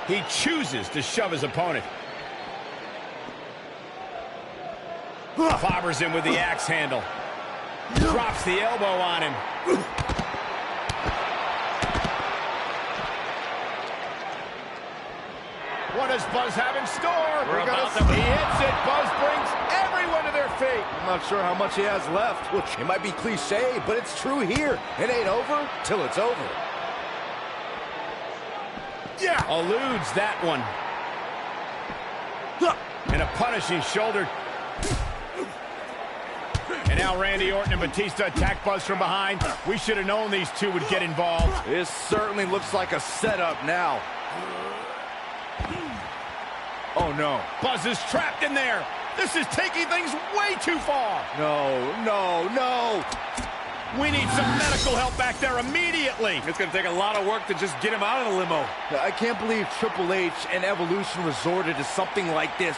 He chooses to shove his opponent. Clobbers him with the axe handle. Drops the elbow on him. What does Buzz have in store? He hits it. Buzz brings everyone to their feet. I'm not sure how much he has left, which it might be cliche, but it's true here. It ain't over till it's over. Yeah. Eludes that one. And a punishing shoulder. And now Randy Orton and Batista attack Buzz from behind. We should have known these two would get involved. This certainly looks like a setup now. Oh, no. Buzz is trapped in there. This is taking things way too far. No, no, no. We need some medical help back there immediately. It's going to take a lot of work to just get him out of the limo. I can't believe Triple H and Evolution resorted to something like this.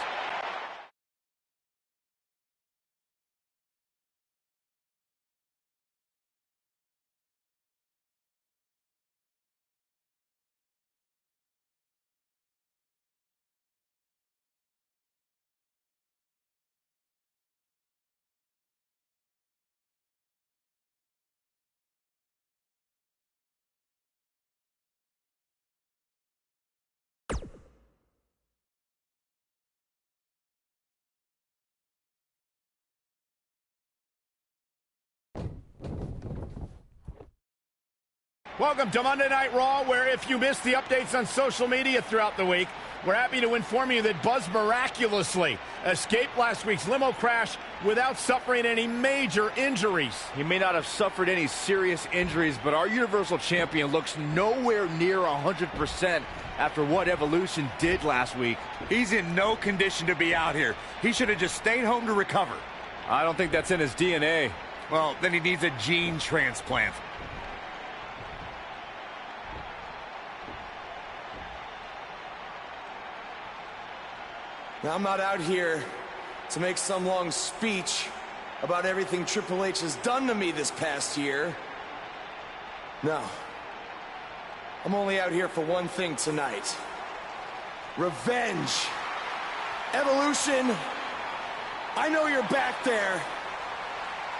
Welcome to Monday Night Raw, where if you missed the updates on social media throughout the week, we're happy to inform you that Buzz miraculously escaped last week's limo crash without suffering any major injuries. He may not have suffered any serious injuries, but our Universal Champion looks nowhere near 100% after what Evolution did last week. He's in no condition to be out here. He should have just stayed home to recover. I don't think that's in his DNA. Well, then he needs a gene transplant. Now, I'm not out here to make some long speech about everything Triple H has done to me this past year. No. I'm only out here for one thing tonight. Revenge. Evolution, I know you're back there.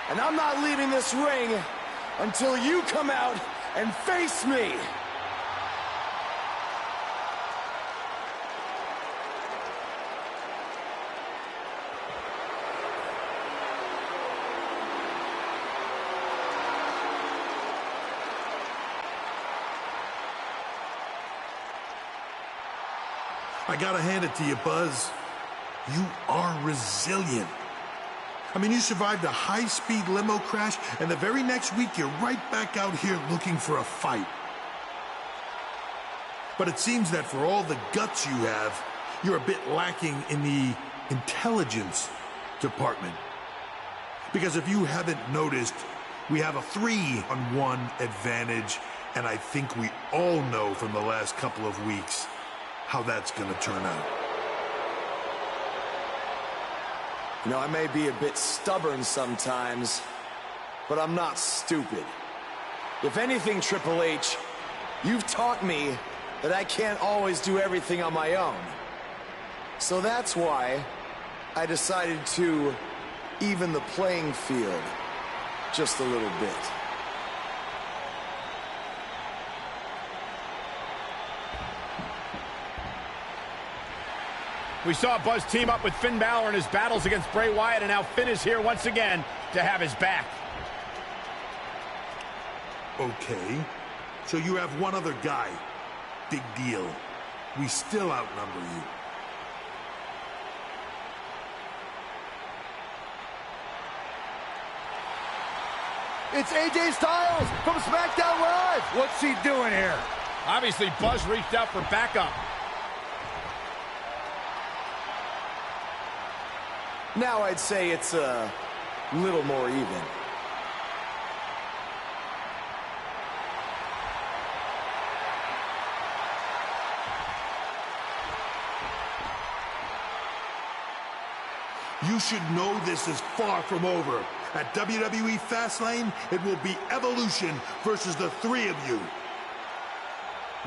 And I'm not leaving this ring until you come out and face me. I gotta hand it to you, Buzz. You are resilient. I mean, you survived a high-speed limo crash, and the very next week you're right back out here looking for a fight. But it seems that for all the guts you have, you're a bit lacking in the intelligence department. Because if you haven't noticed, we have a 3-on-1 advantage, and I think we all know from the last couple of weeks how that's gonna turn out. You know, I may be a bit stubborn sometimes, but I'm not stupid. If anything, Triple H, you've taught me that I can't always do everything on my own. So that's why I decided to even the playing field just a little bit. We saw Buzz team up with Finn Balor in his battles against Bray Wyatt, and now Finn is here once again to have his back. Okay, so you have one other guy. Big deal. We still outnumber you. It's AJ Styles from SmackDown Live. What's he doing here? Obviously, Buzz reached out for backup. Now I'd say it's a little more even. You should know this is far from over. At WWE Fastlane, it will be Evolution versus the three of you.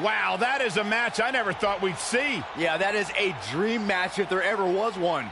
Wow, that is a match I never thought we'd see. Yeah, that is a dream match if there ever was one.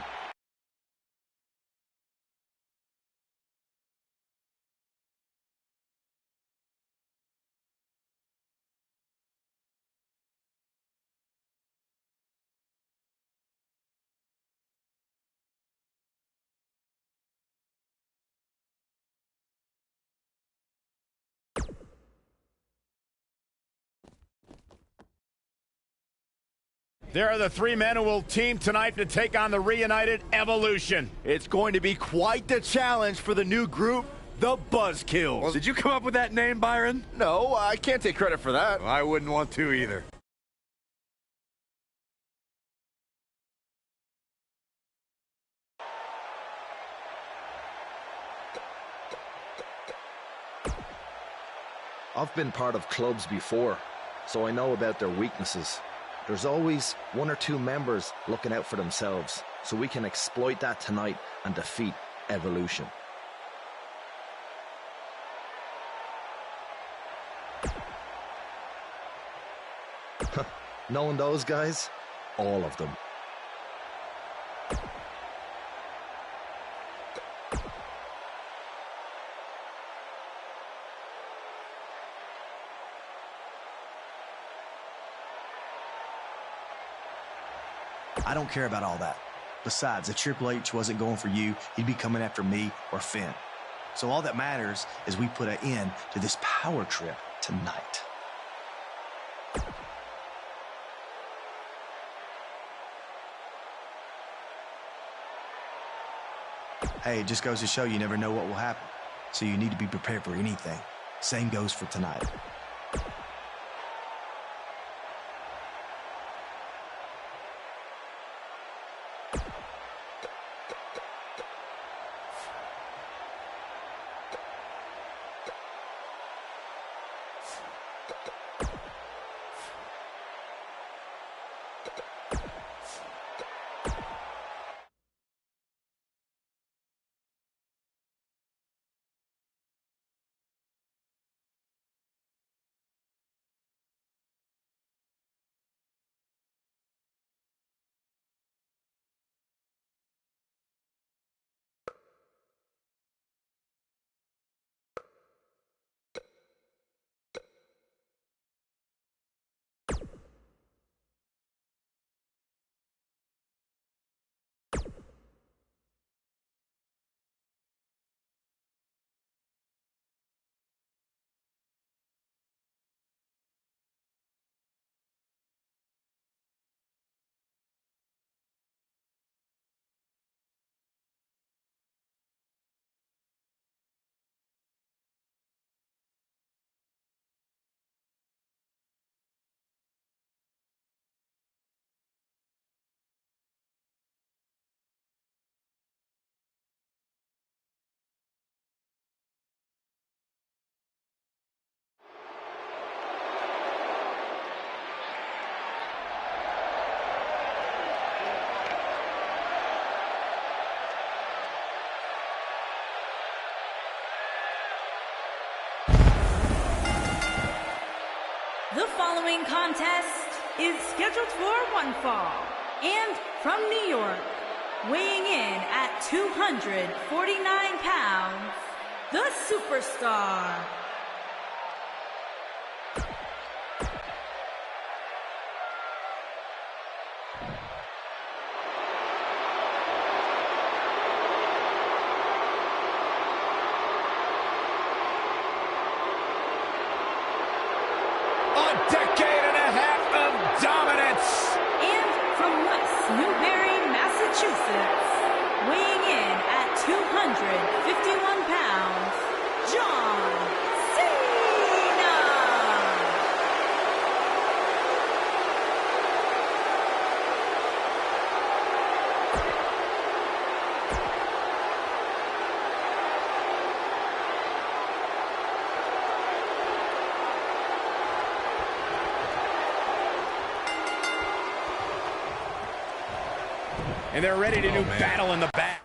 There are the three men who will team tonight to take on the reunited Evolution. It's going to be quite the challenge for the new group, the Buzzkills. Did you come up with that name, Byron? No, I can't take credit for that. I wouldn't want to either. I've been part of clubs before, so I know about their weaknesses. There's always one or two members looking out for themselves, so we can exploit that tonight and defeat Evolution. Knowing those guys, all of them. I don't care about all that. Besides, if Triple H wasn't going for you, he'd be coming after me or Finn. So all that matters is we put an end to this power trip tonight. Hey, it just goes to show you never know what will happen. So you need to be prepared for anything. Same goes for tonight. The following contest is scheduled for one fall, and from New York, weighing in at 249 pounds, the Superstar. Decade and a half of dominance. And from West Newbury, Massachusetts, weighing in at 251 pounds, John Cena. And they're ready to do battle in the back.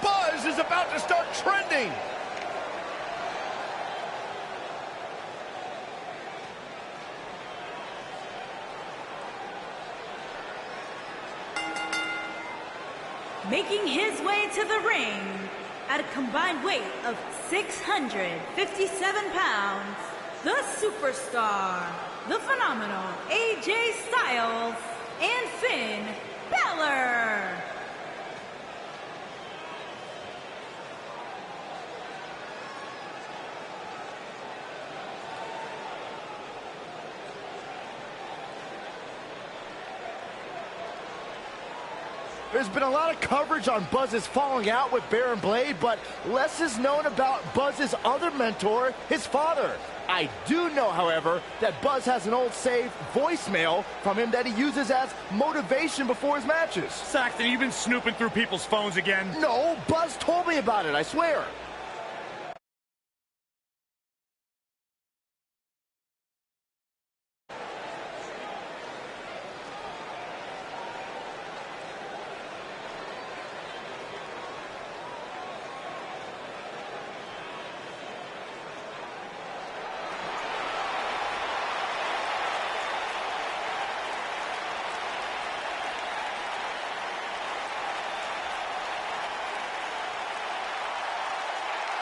Buzz is about to start trending. Making his way to the ring at a combined weight of 657 pounds, the superstar, the phenomenal AJ Styles, and Finn Balor. There's been a lot of coverage on Buzz's falling out with Baron Blade, but less is known about Buzz's other mentor, his father. I do know, however, that Buzz has an old saved voicemail from him that he uses as motivation before his matches. Saxton, you've been snooping through people's phones again? No, Buzz told me about it, I swear.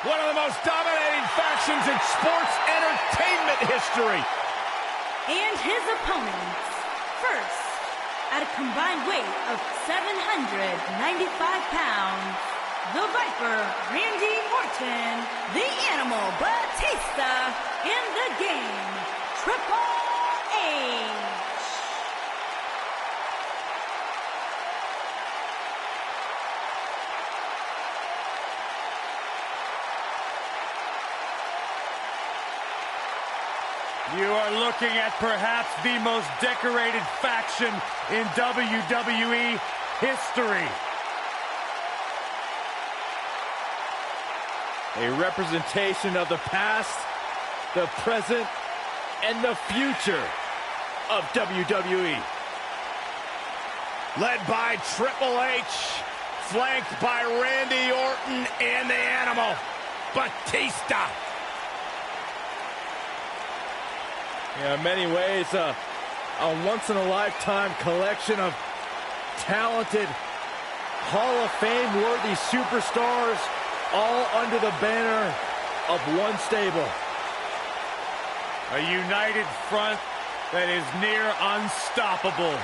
One of the most dominating factions in sports entertainment history. And his opponents, first, at a combined weight of 795 pounds, the Viper, Randy Orton, the Animal Batista, and the Game, Triple H. You are looking at perhaps the most decorated faction in WWE history. A representation of the past, the present, and the future of WWE. Led by Triple H, flanked by Randy Orton and the Animal Batista. Yeah, in many ways, a once-in-a-lifetime collection of talented, Hall of Fame-worthy superstars, all under the banner of one stable. A united front that is near unstoppable.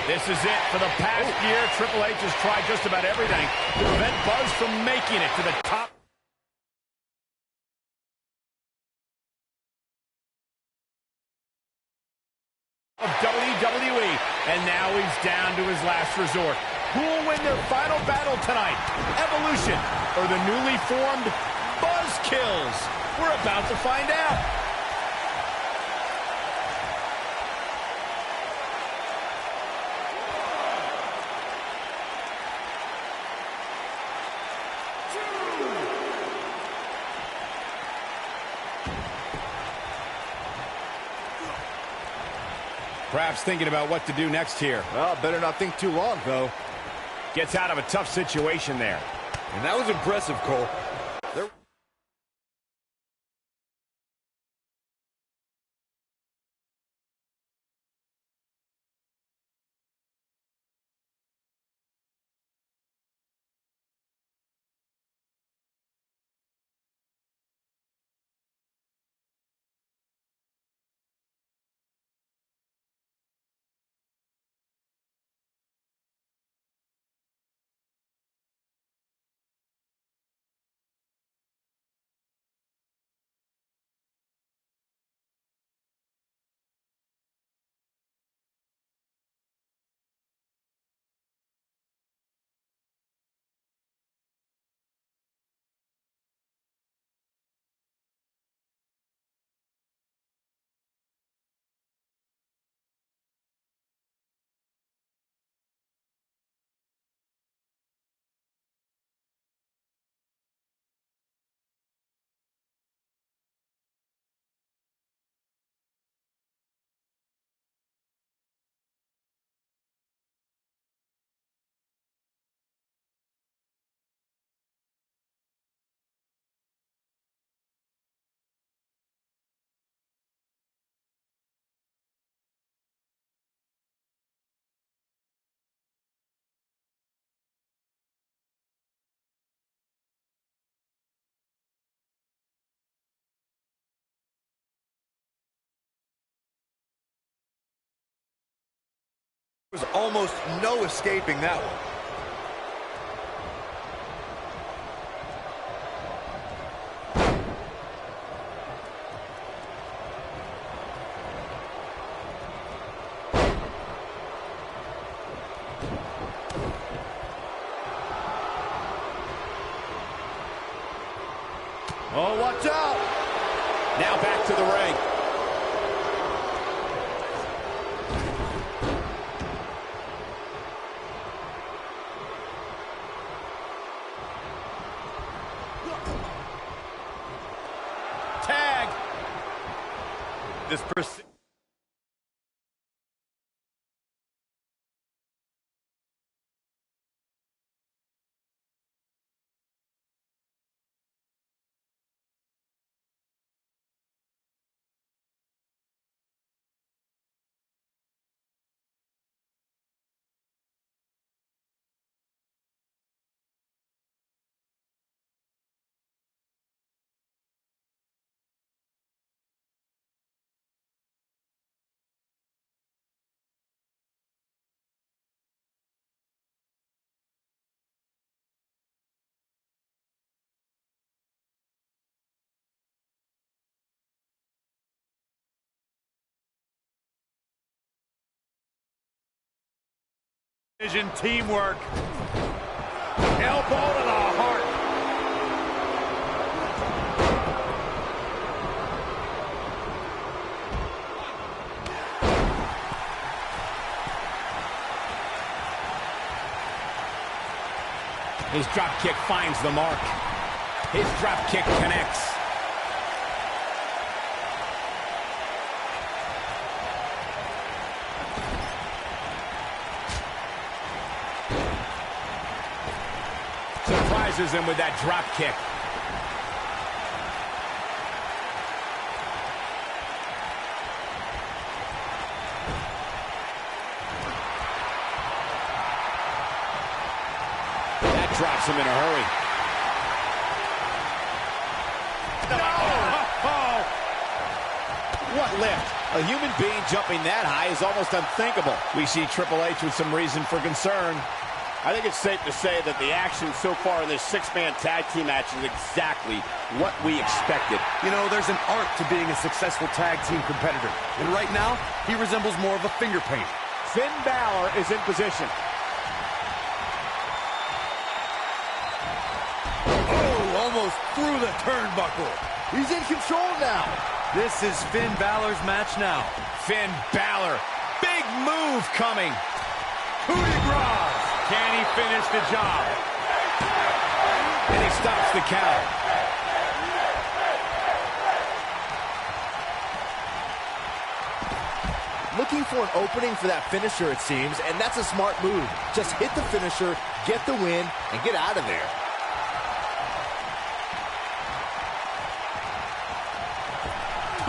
This is it. For the past year, Triple H has tried just about everything to prevent Buzz from making it to the top of WWE, and now he's down to his last resort. Who will win their final battle tonight? Evolution or the newly formed Buzzkills? We're about to find out. Perhaps thinking about what to do next here. Well, better not think too long, though. Gets out of a tough situation there. And that was impressive, Cole. There was almost no escaping that one. Oh, watch out! Now back to the ring. Tag. This Vision teamwork. Elbow to the heart. His drop kick finds the mark. His drop kick connects. Surprises him with that drop kick. That drops him in a hurry. No! Oh! What lift? A human being jumping that high is almost unthinkable. We see Triple H with some reason for concern. I think it's safe to say that the action so far in this six-man tag team match is exactly what we expected. You know, there's an art to being a successful tag team competitor. And right now, he resembles more of a finger paint. Finn Balor is in position. Oh, almost through the turnbuckle. He's in control now. This is Finn Balor's match now. Finn Balor. Big move coming. Coup de grace. Can he finish the job? And he stops the count. Looking for an opening for that finisher, it seems, and that's a smart move. Just hit the finisher, get the win, and get out of there.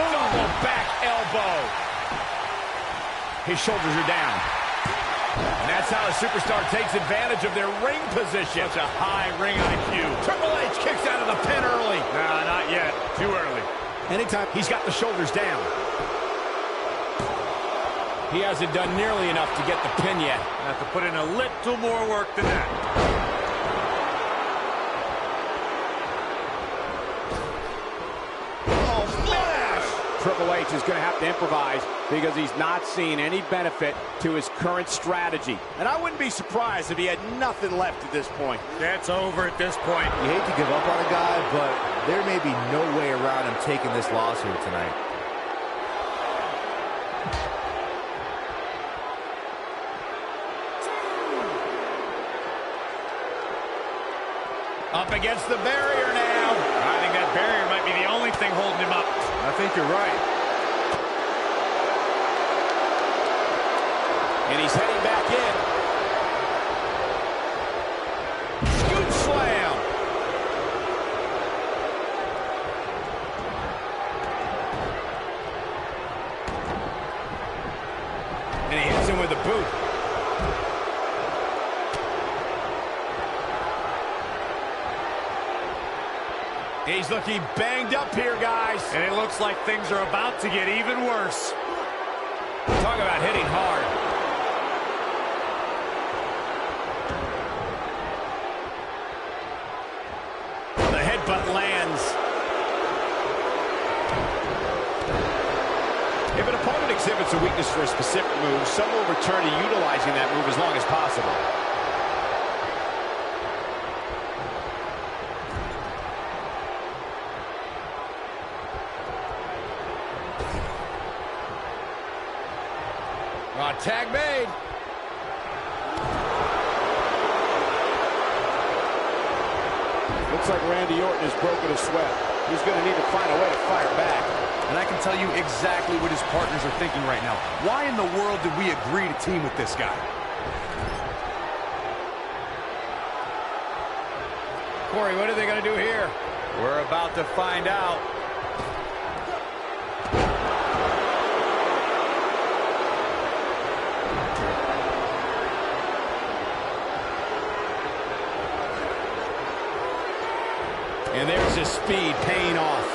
Double back elbow. His shoulders are down. And that's how a superstar takes advantage of their ring position. Such a high ring IQ. Triple H kicks out of the pin early. Nah, not yet. Too early. Anytime he's got the shoulders down. He hasn't done nearly enough to get the pin yet. Have to put in a little more work than that. Triple H is going to have to improvise because he's not seeing any benefit to his current strategy. And I wouldn't be surprised if he had nothing left at this point. That's over at this point. You hate to give up on a guy, but there may be no way around him taking this loss here tonight. Up against the barrier now. I think that barrier might be the only thing holding him up. I think you're right. And he's heading back in. Scoot slam. And he hits him with a boot. He's looking banged up here, guys. And it looks like things are about to get even worse. Talk about hitting hard. The headbutt lands. If an opponent exhibits a weakness for a specific move, some will return to utilizing that move as long as possible. Tag made. Looks like Randy Orton has broken a sweat. He's going to need to find a way to fire back. And I can tell you exactly what his partners are thinking right now. Why in the world did we agree to team with this guy? Corey, what are they going to do here? We're about to find out. And there's his speed paying off.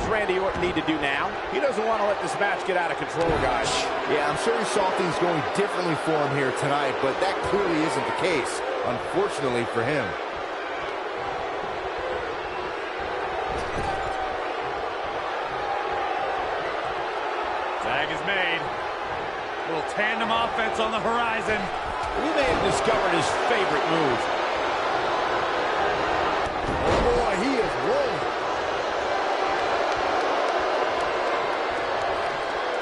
Randy Orton need to do now? He doesn't want to let this match get out of control, guys. Yeah, I'm sure he saw things going differently for him here tonight, but that clearly isn't the case, unfortunately for him. Tag is made. Little tandem offense on the horizon. We may have discovered his favorite move. Oh boy, he is rolling.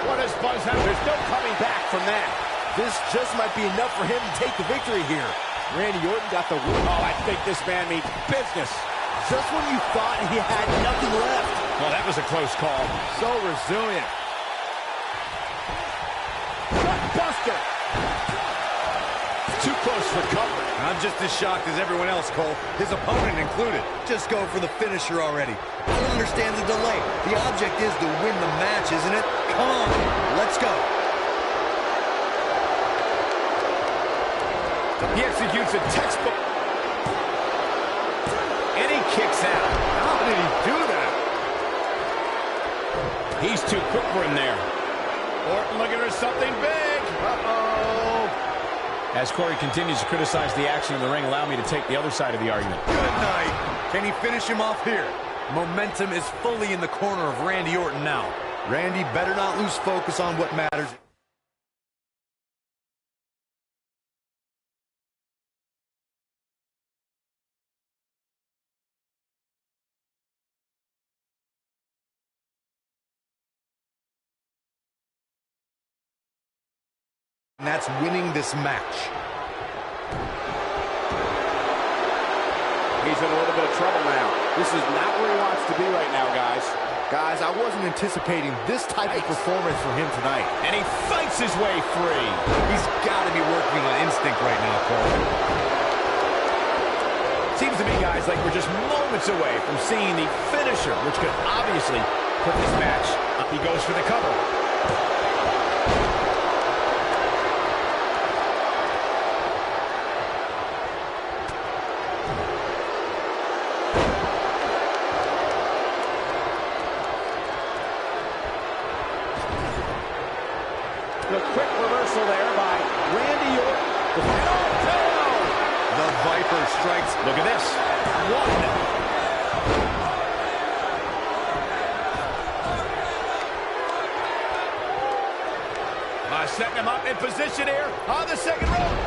What does Buzz have? There's no coming back from that. This just might be enough for him to take the victory here. Randy Orton got the win. Oh, I think this man means business. Just when you thought he had nothing left. Well, that was a close call. So resilient. Buster. too close for comfort. I'm just as shocked as everyone else, Cole, his opponent included. Just go for the finisher already. I don't understand the delay. The object is to win the match, isn't it? Come on, let's go. He executes a textbook. And he kicks out. How did he do that? He's too quick for him there. Orton looking for something big. Uh-oh. As Corey continues to criticize the action in the ring, allow me to take the other side of the argument. Good night. Can he finish him off here? Momentum is fully in the corner of Randy Orton now. Randy better not lose focus on what matters. And that's winning this match. He's in a little bit of trouble now. This is not where he wants to be right now, guys. Guys, I wasn't anticipating this type of performance from him tonight. And he fights his way free. He's got to be working on instinct right now, Cole. Seems to me, guys, like we're just moments away from seeing the finisher, which could obviously put this match up. He goes for the cover. The quick reversal there by Randy Orton. The Viper strikes. Look at this. One. Setting him up in position here on the second rope.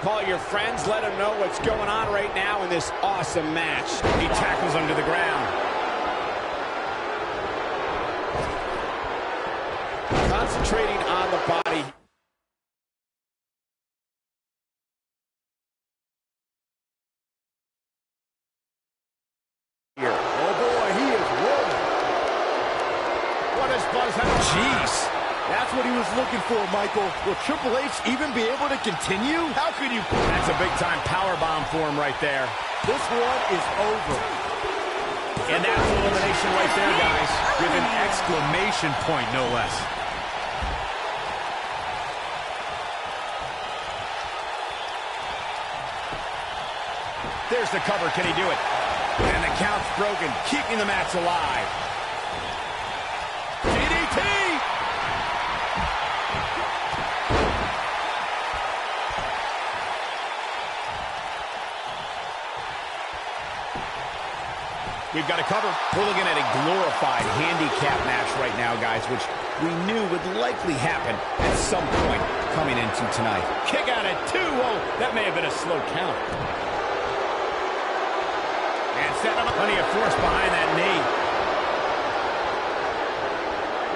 Call your friends, let them know what's going on right now in this awesome match. He tackles him to the ground. Concentrating on the body. Here. Oh boy, he is rolling. What does Buzz have? Jeez. That's what he was looking for, Michael. Will Triple H even be able to continue? How could you? That's a big-time powerbomb for him right there. This one is over. And that's elimination right there, guys. With an exclamation point, no less. There's the cover. Can he do it? And the count's broken, keeping the match alive. DDT! We've got a cover. We're looking at a glorified handicap match right now, guys, which we knew would likely happen at some point coming into tonight. Kick out at 2. Oh, that may have been a slow count. And set him up. Plenty of force behind that knee.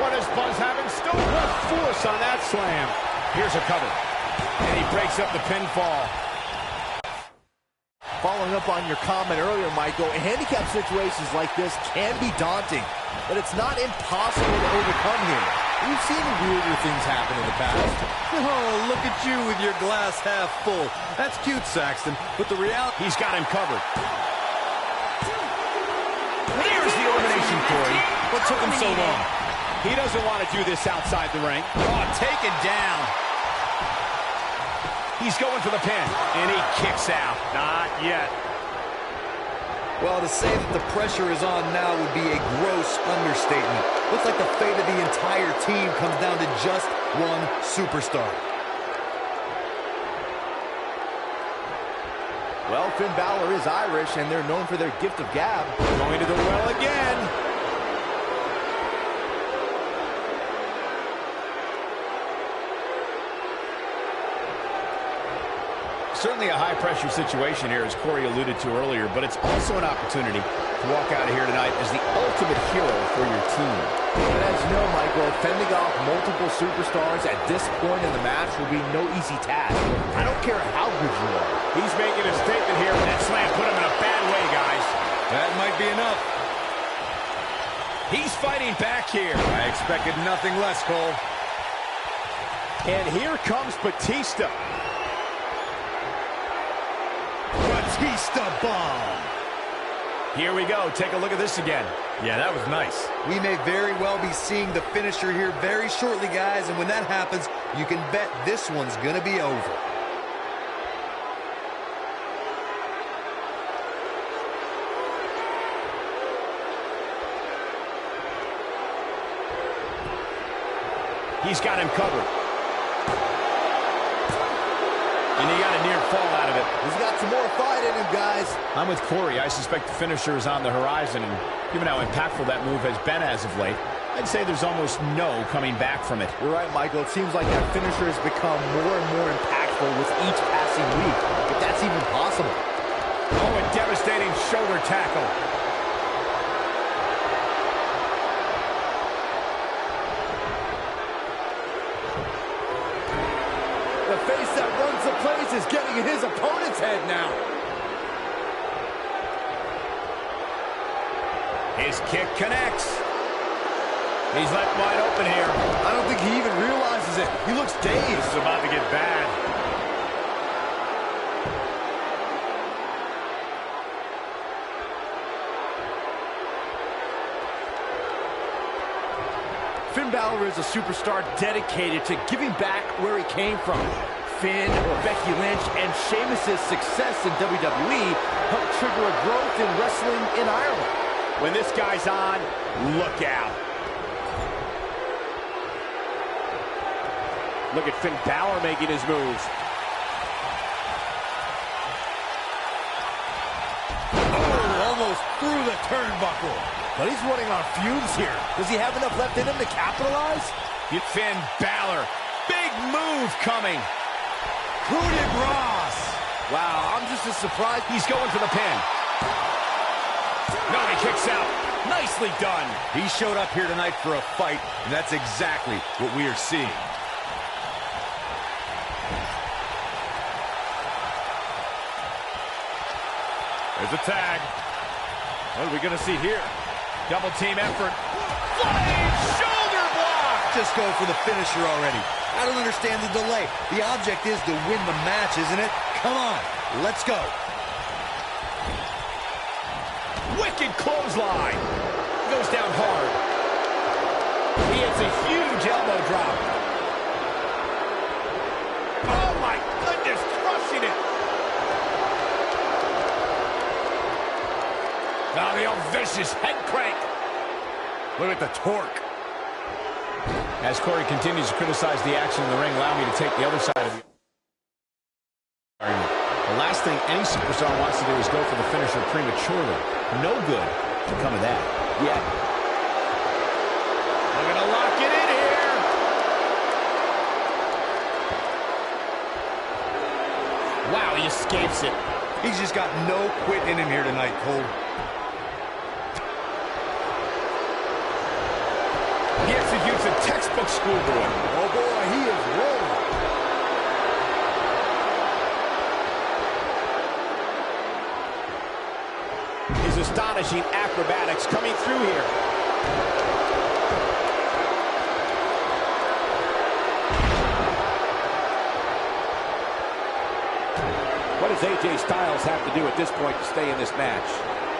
What does Buzz have in store? What force on that slam. Here's a cover. And he breaks up the pinfall. Following up on your comment earlier, Michael, handicap situations like this can be daunting, but it's not impossible to overcome here. We've seen weirder things happen in the past. Oh, look at you with your glass half full. That's cute, Saxton, but the reality... He's got him covered. There's the elimination, Corey. What took him so long? He doesn't want to do this outside the ring. Oh, taken down. He's going for the pin, and he kicks out. Not yet. Well, to say that the pressure is on now would be a gross understatement. Looks like the fate of the entire team comes down to just one superstar. Well, Finn Balor is Irish, and they're known for their gift of gab. Going to the well again. Certainly a high-pressure situation here, as Corey alluded to earlier, but it's also an opportunity to walk out of here tonight as the ultimate hero for your team. But as you know, Michael, fending off multiple superstars at this point in the match will be no easy task. I don't care how good you are. He's making a statement here. That slam put him in a bad way, guys. That might be enough. He's fighting back here. I expected nothing less, Cole. And here comes Batista. Batista bomb. Here we go. Take a look at this again. Yeah, that was nice. We may very well be seeing the finisher here very shortly, guys, and when that happens, you can bet this one's gonna be over. He's got him covered. And he got a near fall out of it. He's got some more fight in him, guys. I'm with Corey. I suspect the finisher is on the horizon, and given how impactful that move has been as of late, I'd say there's almost no coming back from it. You're right, Michael. It seems like that finisher has become more and more impactful with each passing week, if that's even possible. Oh, a devastating shoulder tackle. The face that runs the place is getting in his opponent's head now. His kick connects. He's left wide open here. I don't think he even realizes it. He looks dazed. This is about to get bad. Finn Balor is a superstar dedicated to giving back where he came from. Finn, Becky Lynch, and Sheamus' success in WWE helped trigger a growth in wrestling in Ireland. When this guy's on, look out. Look at Finn Balor making his moves. Oh, almost through the turnbuckle. But he's running on fumes here. Does he have enough left in him to capitalize? Finn Balor. Big move coming. Coup de grace. Wow, I'm just as surprised. He's going for the pin. No, he kicks out. Nicely done. He showed up here tonight for a fight, and that's exactly what we are seeing. There's a tag. What are we going to see here? Double team effort. Flying shoulder block! Just go for the finisher already. I don't understand the delay. The object is to win the match, isn't it? Come on, let's go. Wicked clothesline. Goes down hard. He hits a huge elbow drop. Oh my goodness, crushing it. Now the old vicious head crank. Look at the torque. As Corey continues to criticize the action in the ring, allow me to take the other side of the argument. The last thing any superstar wants to do is go for the finisher prematurely. No good to come of that. Yet. They're going to lock it in here. Wow, he escapes it. He's just got no quit in him here tonight, Cole. He executes a textbook schoolboy. Oh boy, he is rolling. His astonishing acrobatics coming through here. What does AJ Styles have to do at this point to stay in this match?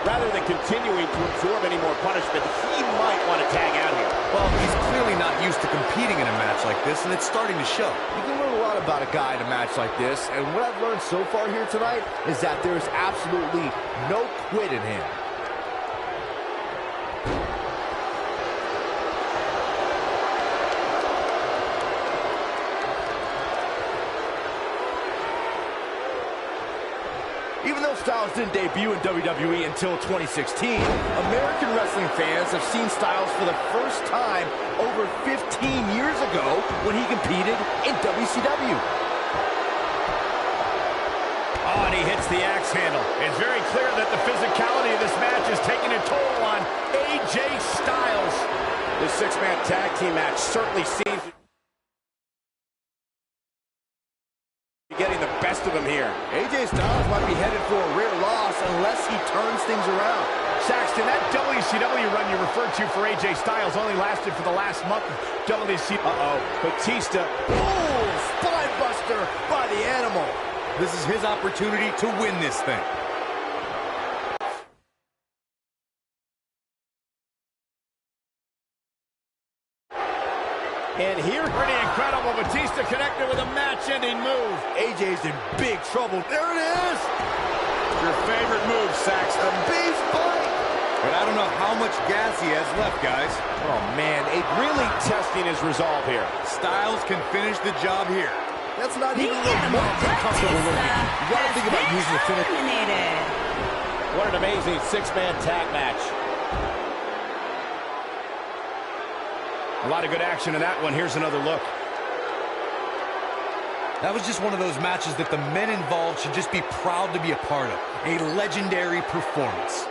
Rather than continuing to absorb any more punishment, he might want to tag out here. Well, he's clearly not used to competing in a match like this, and it's starting to show. You can learn a lot about a guy in a match like this, and what I've learned so far here tonight is that there is absolutely no quit in him. Even though Styles didn't debut in WWE until 2016, American wrestling fans have seen Styles for the first time over 15 years ago when he competed in WCW. Oh, and he hits the axe handle. It's very clear that the physicality of this match is taking a toll on AJ Styles. This six-man tag team match certainly seems to be getting the best of him here. AJ Styles might be headed for a rare loss unless he turns things around. Saxton, that WCW run you referred to for AJ Styles only lasted for the last month of WCW. Batista. Oh, spine buster by the animal. This is his opportunity to win this thing. And here, pretty incredible. Batista connected with a match-ending move. AJ's in big trouble. There it is. Your favorite move, Saxton. Beef fight. But I don't know how much gas he has left, guys. Oh, man, really testing his resolve here. Styles can finish the job here. That's not even a little more comfortable looking. You got to think about using the finish. What an amazing six-man tag match. A lot of good action in that one. Here's another look. That was just one of those matches that the men involved should just be proud to be a part of. A legendary performance.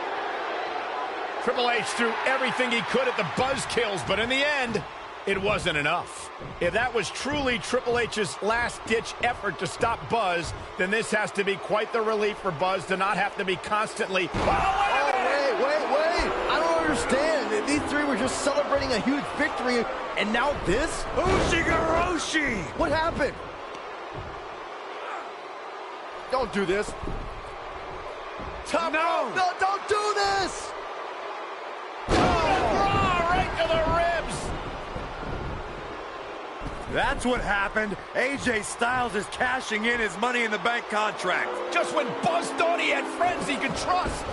Triple H threw everything he could at the buzzkills, but in the end, it wasn't enough. If that was truly Triple H's last-ditch effort to stop Buzz, then this has to be quite the relief for Buzz to not have to be constantly... Wait. I don't understand. These three were just celebrating a huge victory, and now this? Ushigoroshi! What happened? Don't do this. No, don't do this! Right to the ribs! That's what happened. AJ Styles is cashing in his Money in the Bank contract. Just when Buzz thought he had friends he could trust.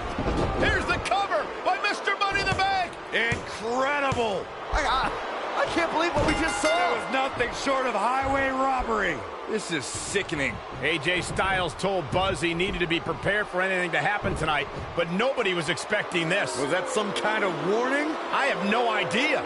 Here's the cover by Mr. Money in the Bank. Incredible. I can't believe what we just saw. It was nothing short of highway robbery. This is sickening. AJ Styles told Buzz he needed to be prepared for anything to happen tonight, but nobody was expecting this. Was that some kind of warning? I have no idea.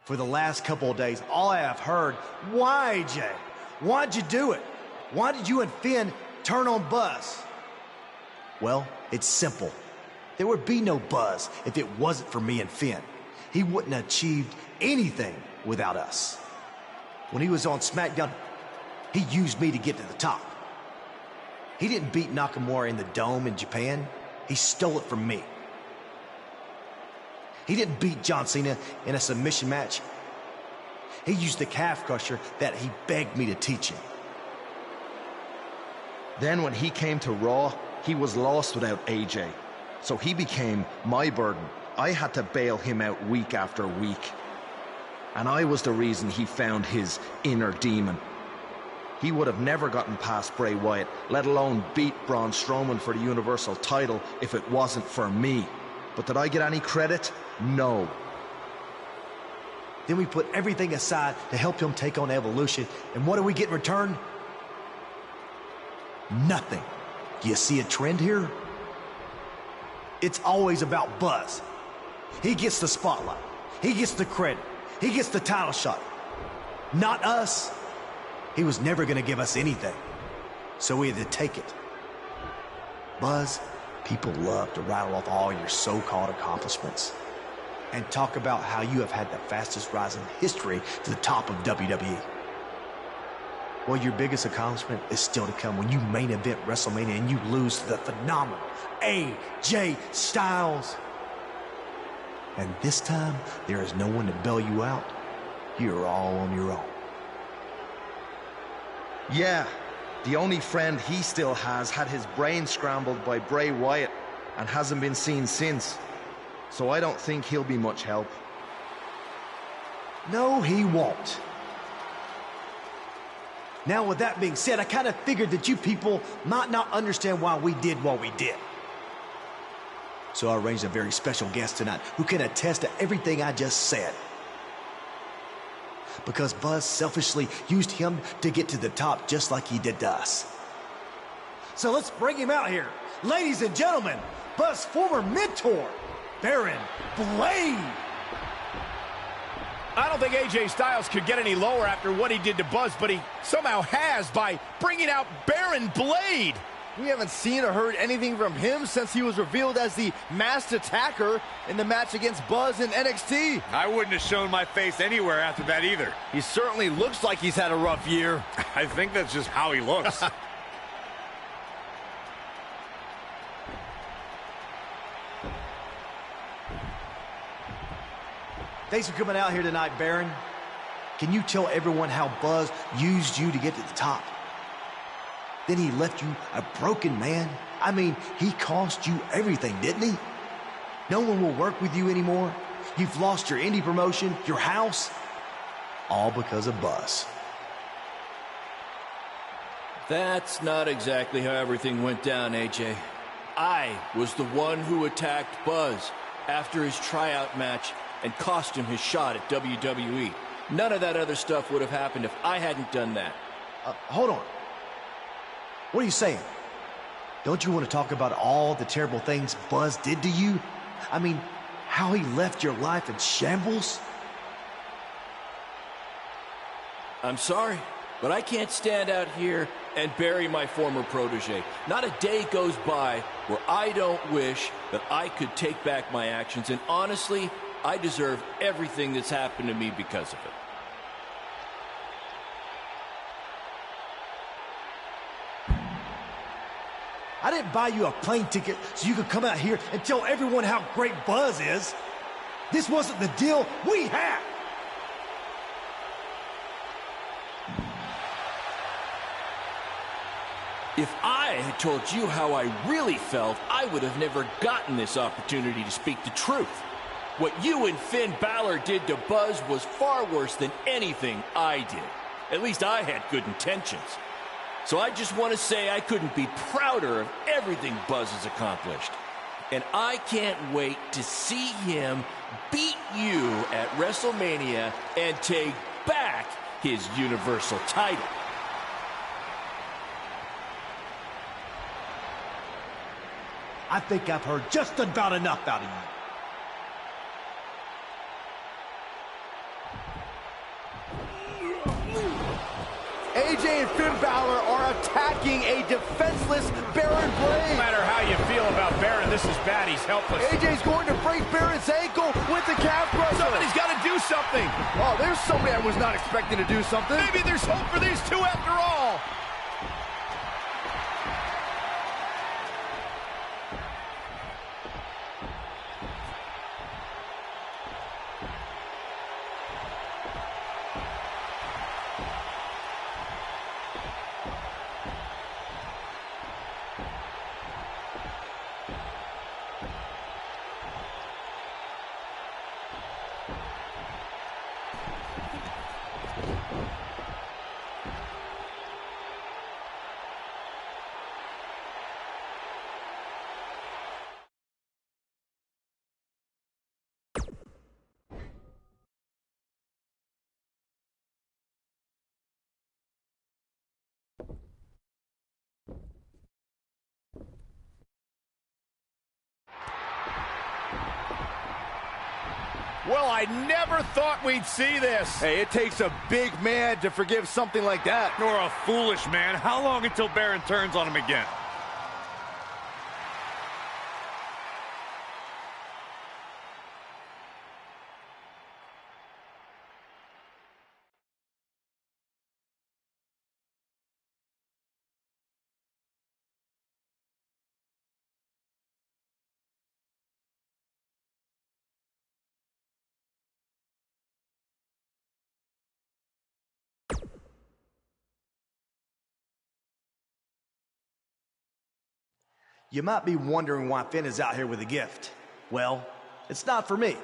For the last couple of days, all I have heard, why, AJ? Why'd you do it? Why did you and Finn turn on Buzz? Well, it's simple. There would be no Buzz if it wasn't for me and Finn. He wouldn't have achieved anything without us. When he was on SmackDown, he used me to get to the top. He didn't beat Nakamura in the Dome in Japan. He stole it from me. He didn't beat John Cena in a submission match. He used the calf crusher that he begged me to teach him. Then when he came to Raw, he was lost without AJ. So he became my burden. I had to bail him out week after week. And I was the reason he found his inner demon. He would have never gotten past Bray Wyatt, let alone beat Braun Strowman for the Universal title if it wasn't for me. But did I get any credit? No. Then we put everything aside to help him take on Evolution. And what do we get in return? Nothing. Do you see a trend here? It's always about Buzz. He gets the spotlight. He gets the credit. He gets the title shot. Not us. He was never going to give us anything. So we had to take it. Buzz, people love to rattle off all your so-called accomplishments and talk about how you have had the fastest rise in history to the top of WWE. Well, your biggest accomplishment is still to come when you main event WrestleMania and you lose to the phenomenal AJ Styles. And this time, there is no one to bail you out. You're all on your own. Yeah, the only friend he still has had his brain scrambled by Bray Wyatt and hasn't been seen since. So I don't think he'll be much help. No, he won't. Now, with that being said, I kind of figured that you people might not understand why we did what we did. So I arranged a very special guest tonight who can attest to everything I just said. Because Buzz selfishly used him to get to the top just like he did to us. So let's bring him out here. Ladies and gentlemen, Buzz's former mentor, Baron Blade. I don't think AJ Styles could get any lower after what he did to Buzz, but he somehow has by bringing out Baron Blade. We haven't seen or heard anything from him since he was revealed as the masked attacker in the match against Buzz in NXT. I wouldn't have shown my face anywhere after that either. He certainly looks like he's had a rough year. I think that's just how he looks. Thanks for coming out here tonight, Baron. Can you tell everyone how Buzz used you to get to the top? Then he left you a broken man. I mean, he cost you everything, didn't he? No one will work with you anymore. You've lost your indie promotion, your house, all because of Buzz. That's not exactly how everything went down, AJ. I was the one who attacked Buzz after his tryout match and cost him his shot at WWE. None of that other stuff would have happened if I hadn't done that. Hold on. What are you saying? Don't you want to talk about all the terrible things Buzz did to you? I mean, how he left your life in shambles? I'm sorry, but I can't stand out here and bury my former protege. Not a day goes by where I don't wish that I could take back my actions, and honestly, I deserve everything that's happened to me because of it. I didn't buy you a plane ticket so you could come out here and tell everyone how great Buzz is. This wasn't the deal we had. If I had told you how I really felt, I would have never gotten this opportunity to speak the truth. What you and Finn Balor did to Buzz was far worse than anything I did. At least I had good intentions. So I just want to say I couldn't be prouder of everything Buzz has accomplished. And I can't wait to see him beat you at WrestleMania and take back his Universal title. I think I've heard just about enough out of you. attacking a defenseless Baron Blade. No matter how you feel about Baron, this is bad. He's helpless. AJ's going to break Baron's ankle with the calf crusher. Somebody's got to do something. Oh, there's somebody I was not expecting to do something. Maybe there's hope for these two after all. Well, I never thought we'd see this. Hey, it takes a big man to forgive something like that. Nor a foolish man. How long until Baron turns on him again? You might be wondering why Finn is out here with a gift. Well, it's not for me.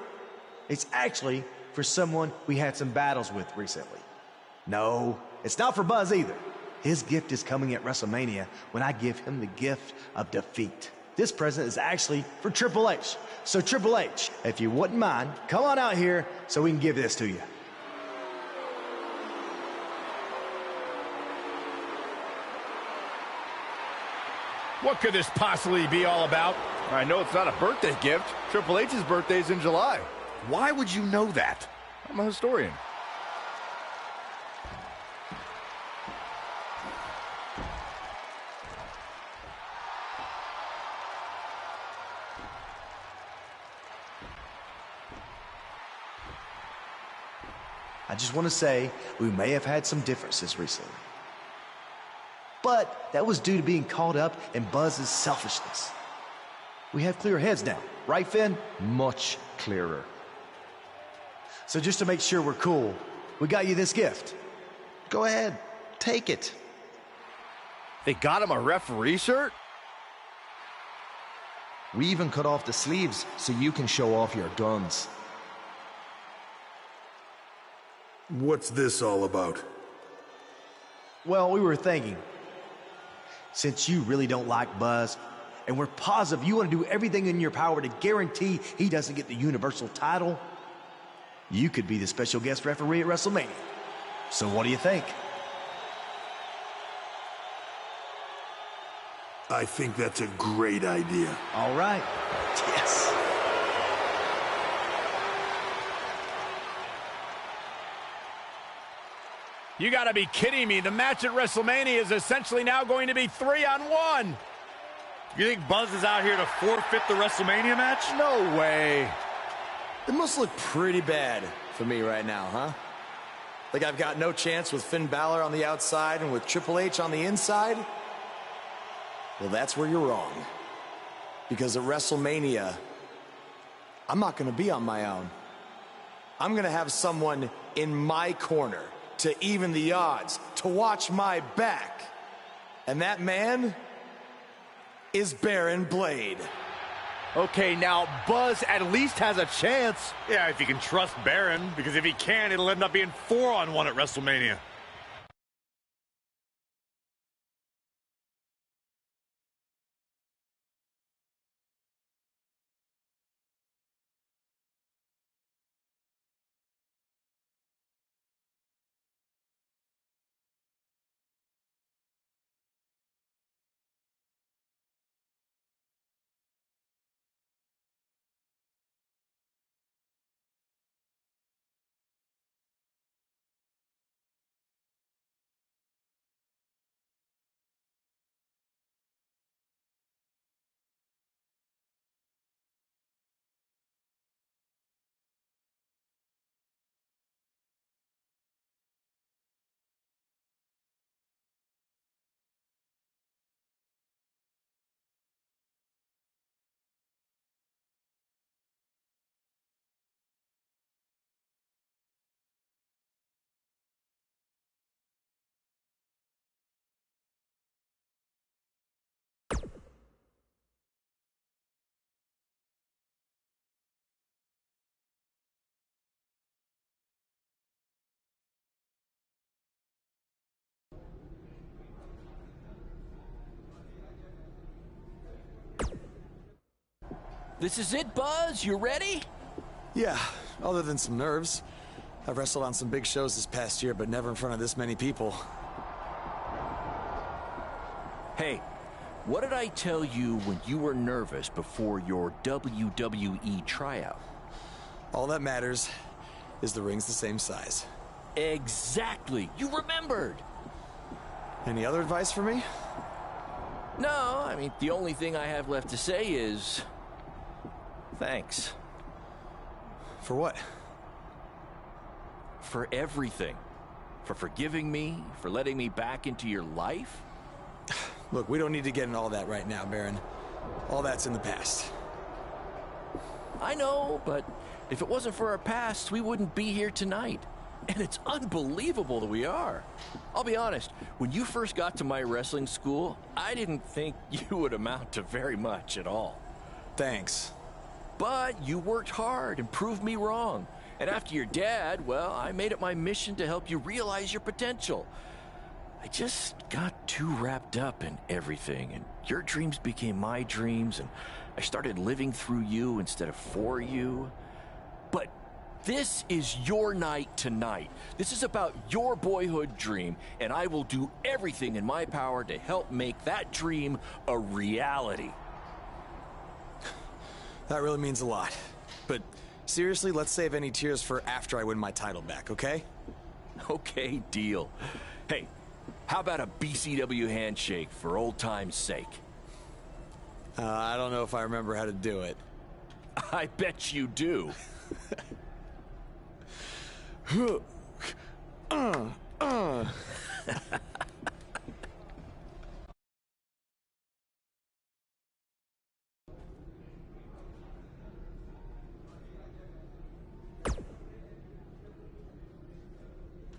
It's actually for someone we had some battles with recently. No, it's not for Buzz either. His gift is coming at WrestleMania when I give him the gift of defeat. This present is actually for Triple H. So Triple H, if you wouldn't mind, come on out here so we can give this to you. What could this possibly be all about? I know it's not a birthday gift. Triple H's birthday is in July. Why would you know that? I'm a historian. I just want to say we may have had some differences recently. But that was due to being caught up in Buzz's selfishness. We have clear heads now, right, Finn? Much clearer. So just to make sure we're cool, we got you this gift. Go ahead, take it. They got him a referee shirt? We even cut off the sleeves so you can show off your guns. What's this all about? Well, we were thinking, since you really don't like Buzz, and we're positive you want to do everything in your power to guarantee he doesn't get the Universal title, you could be the special guest referee at WrestleMania. So what do you think? I think that's a great idea. All right. Yes. You gotta be kidding me. The match at WrestleMania is essentially now going to be 3-on-1. You think Buzz is out here to forfeit the WrestleMania match? No way. It must look pretty bad for me right now, huh? Like I've got no chance with Finn Balor on the outside and with Triple H on the inside? Well, that's where you're wrong. Because at WrestleMania, I'm not going to be on my own. I'm going to have someone in my corner to even the odds, to watch my back. And that man is Baron Blade. Okay, now Buzz at least has a chance. Yeah, if you can trust Baron, because if he can, it'll end up being 4-on-1 at WrestleMania. This is it, Buzz. You ready? Yeah, other than some nerves. I've wrestled on some big shows this past year, but never in front of this many people. Hey, what did I tell you when you were nervous before your WWE tryout? All that matters is the ring's the same size. Exactly. You remembered. Any other advice for me? No, I mean, the only thing I have left to say is thanks. For what? For everything. For forgiving me, for letting me back into your life. Look, we don't need to get into all that right now, Baron. All that's in the past. I know, but if it wasn't for our past, we wouldn't be here tonight. And it's unbelievable that we are. I'll be honest, when you first got to my wrestling school, I didn't think you would amount to very much at all. Thanks. But you worked hard and proved me wrong. And after your dad, well, I made it my mission to help you realize your potential. I just got too wrapped up in everything, and your dreams became my dreams, and I started living through you instead of for you. But this is your night tonight. This is about your boyhood dream, and I will do everything in my power to help make that dream a reality. That really means a lot. But seriously, let's save any tears for after I win my title back, okay? Okay, deal. Hey, how about a BCW handshake for old time's sake? I don't know if I remember how to do it. I bet you do.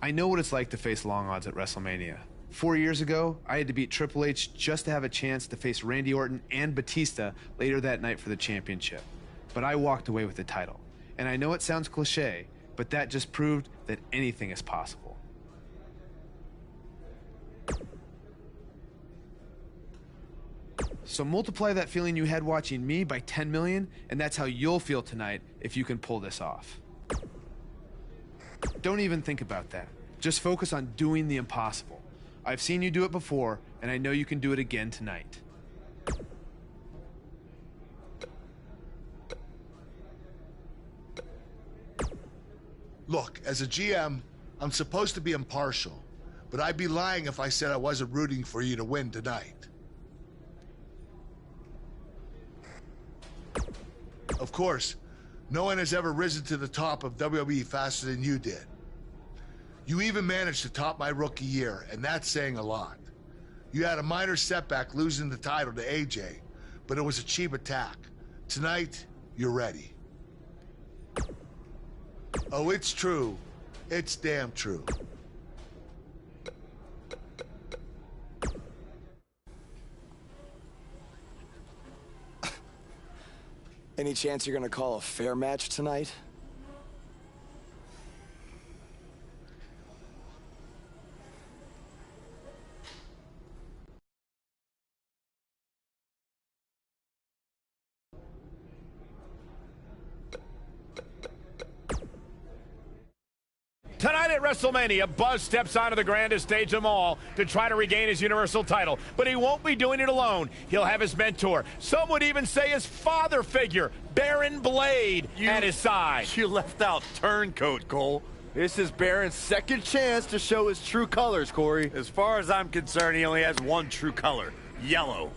I know what it's like to face long odds at WrestleMania. 4 years ago, I had to beat Triple H just to have a chance to face Randy Orton and Batista later that night for the championship. But I walked away with the title. And I know it sounds cliche, but that just proved that anything is possible. So multiply that feeling you had watching me by 10 million, and that's how you'll feel tonight if you can pull this off. Don't even think about that. Just focus on doing the impossible. I've seen you do it before, and I know you can do it again tonight. Look, as a GM, I'm supposed to be impartial, but I'd be lying if I said I wasn't rooting for you to win tonight. Of course, no one has ever risen to the top of WWE faster than you did. You even managed to top my rookie year, and that's saying a lot. You had a minor setback losing the title to AJ, but it was a cheap attack. Tonight, you're ready. Oh, it's true. It's damn true. Any chance you're gonna call a fair match tonight? Tonight at WrestleMania, Buzz steps onto the grandest stage of them all to try to regain his Universal title. But he won't be doing it alone. He'll have his mentor, some would even say his father figure, Baron Blade, at his side. You left out Turncoat, Cole. This is Baron's second chance to show his true colors, Corey. As far as I'm concerned, he only has one true color, yellow.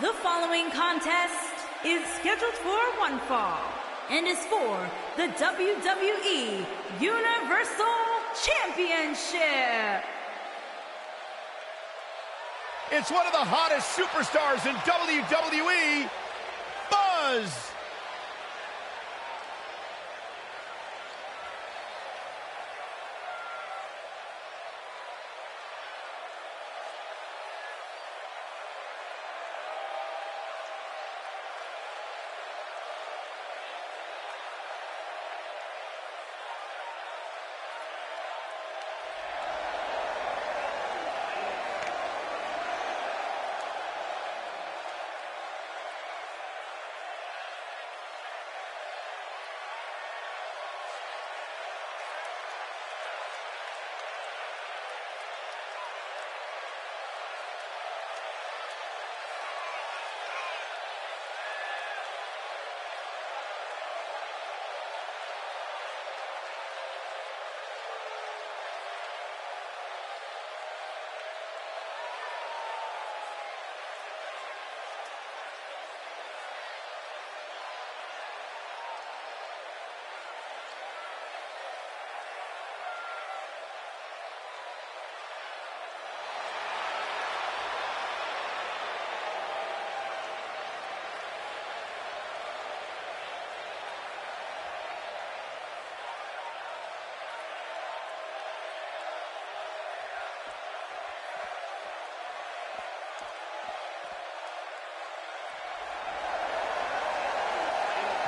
The following contest is scheduled for one fall. and is for the WWE Universal Championship. It's one of the hottest superstars in WWE, Buzz.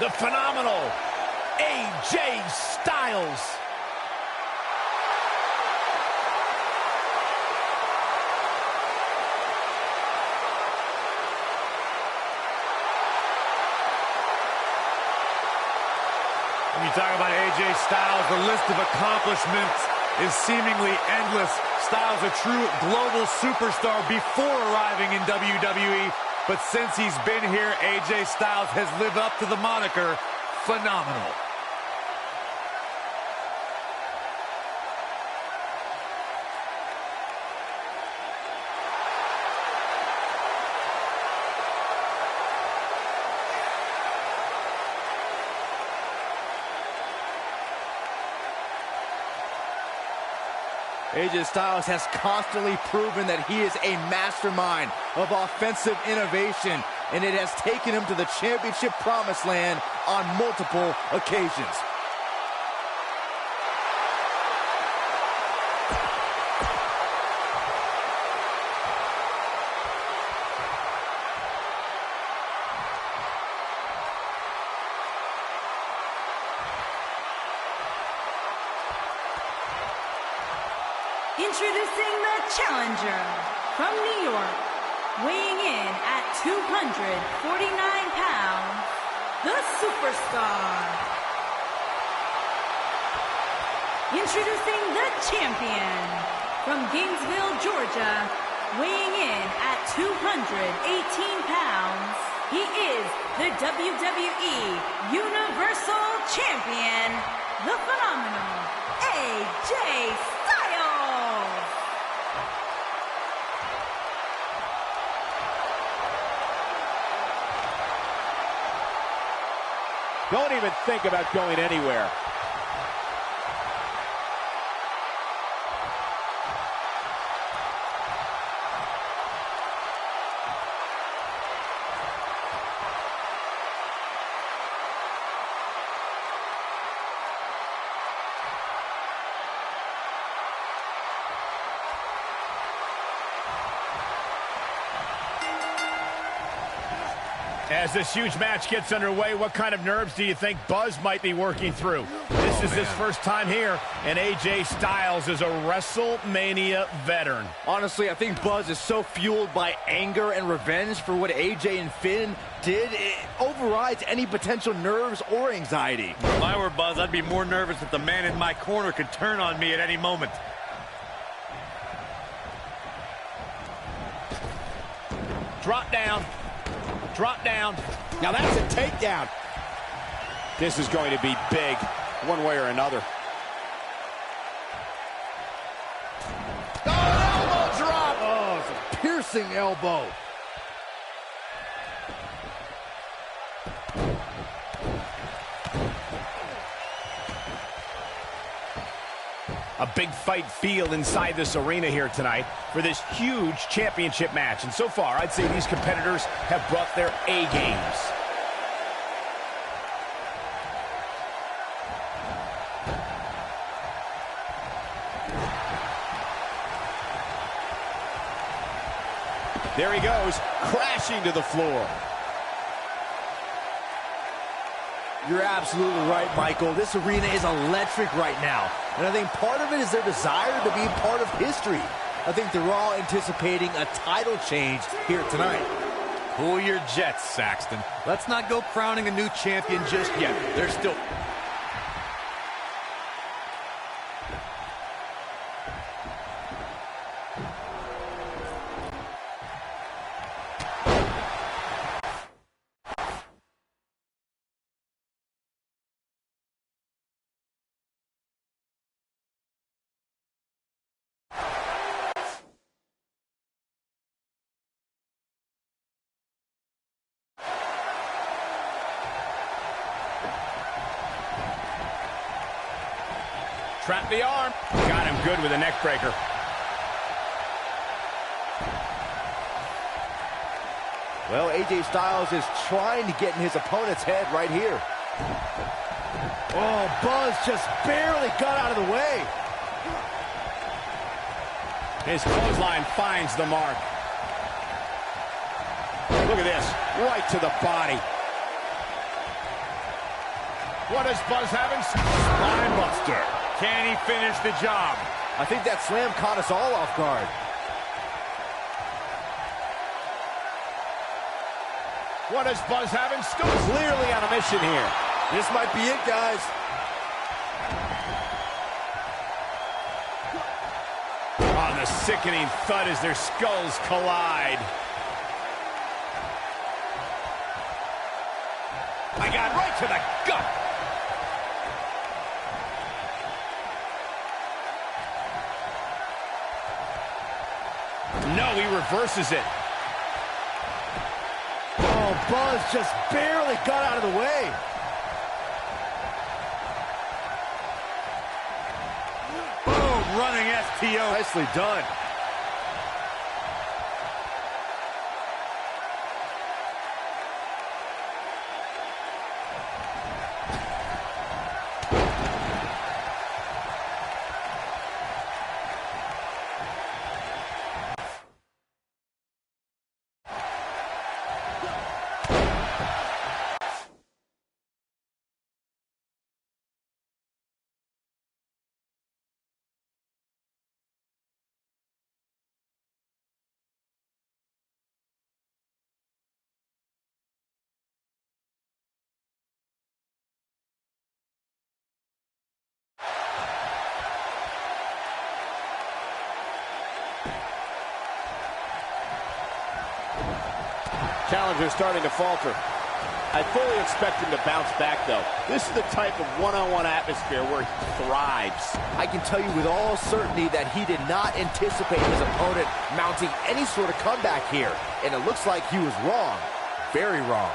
The phenomenal AJ Styles. When you talk about AJ Styles, the list of accomplishments is seemingly endless. Styles, a true global superstar before arriving in WWE. But since he's been here, AJ Styles has lived up to the moniker phenomenal. AJ Styles has constantly proven that he is a mastermind of offensive innovation, and it has taken him to the championship promised land on multiple occasions. Introducing the challenger from New York, weighing in at 249 pounds, the Superstar. Introducing the champion from Gainesville, Georgia, weighing in at 218 pounds, he is the WWE Universal Champion, the phenomenal AJ Styles. Don't even think about going anywhere. As this huge match gets underway, what kind of nerves do you think Buzz might be working through? This is his first time here, and AJ Styles is a WrestleMania veteran. Honestly, I think Buzz is so fueled by anger and revenge for what AJ and Finn did, it overrides any potential nerves or anxiety. If I were Buzz, I'd be more nervous that the man in my corner could turn on me at any moment. Drop down. Drop down. Now that's a takedown. This is going to be big, one way or another. Oh, elbow drop. Oh, it's a piercing elbow. A big fight feel inside this arena here tonight for this huge championship match. And so far, I'd say these competitors have brought their A games. There he goes, crashing to the floor. You're absolutely right, Michael. This arena is electric right now. And I think part of it is their desire to be part of history. I think they're all anticipating a title change here tonight. Cool your jets, Saxton. Let's not go crowning a new champion just yet. There's still... Trap the arm. Got him good with a neck breaker. Well, AJ Styles is trying to get in his opponent's head right here. Oh, Buzz just barely got out of the way. His clothesline finds the mark. Look at this, right to the body. What is Buzz having? Spine buster. Can he finish the job? I think that slam caught us all off guard. What is Buzz having? Still clearly on a mission here. This might be it, guys. Oh, the sickening thud as their skulls collide. I got right to the gut. No, he reverses it. Oh, Buzz just barely got out of the way. Boom, running STO. Nicely done. Challenger starting to falter. I fully expect him to bounce back, though. This is the type of one-on-one atmosphere where he thrives. I can tell you with all certainty that he did not anticipate his opponent mounting any sort of comeback here. And it looks like he was wrong. Very wrong.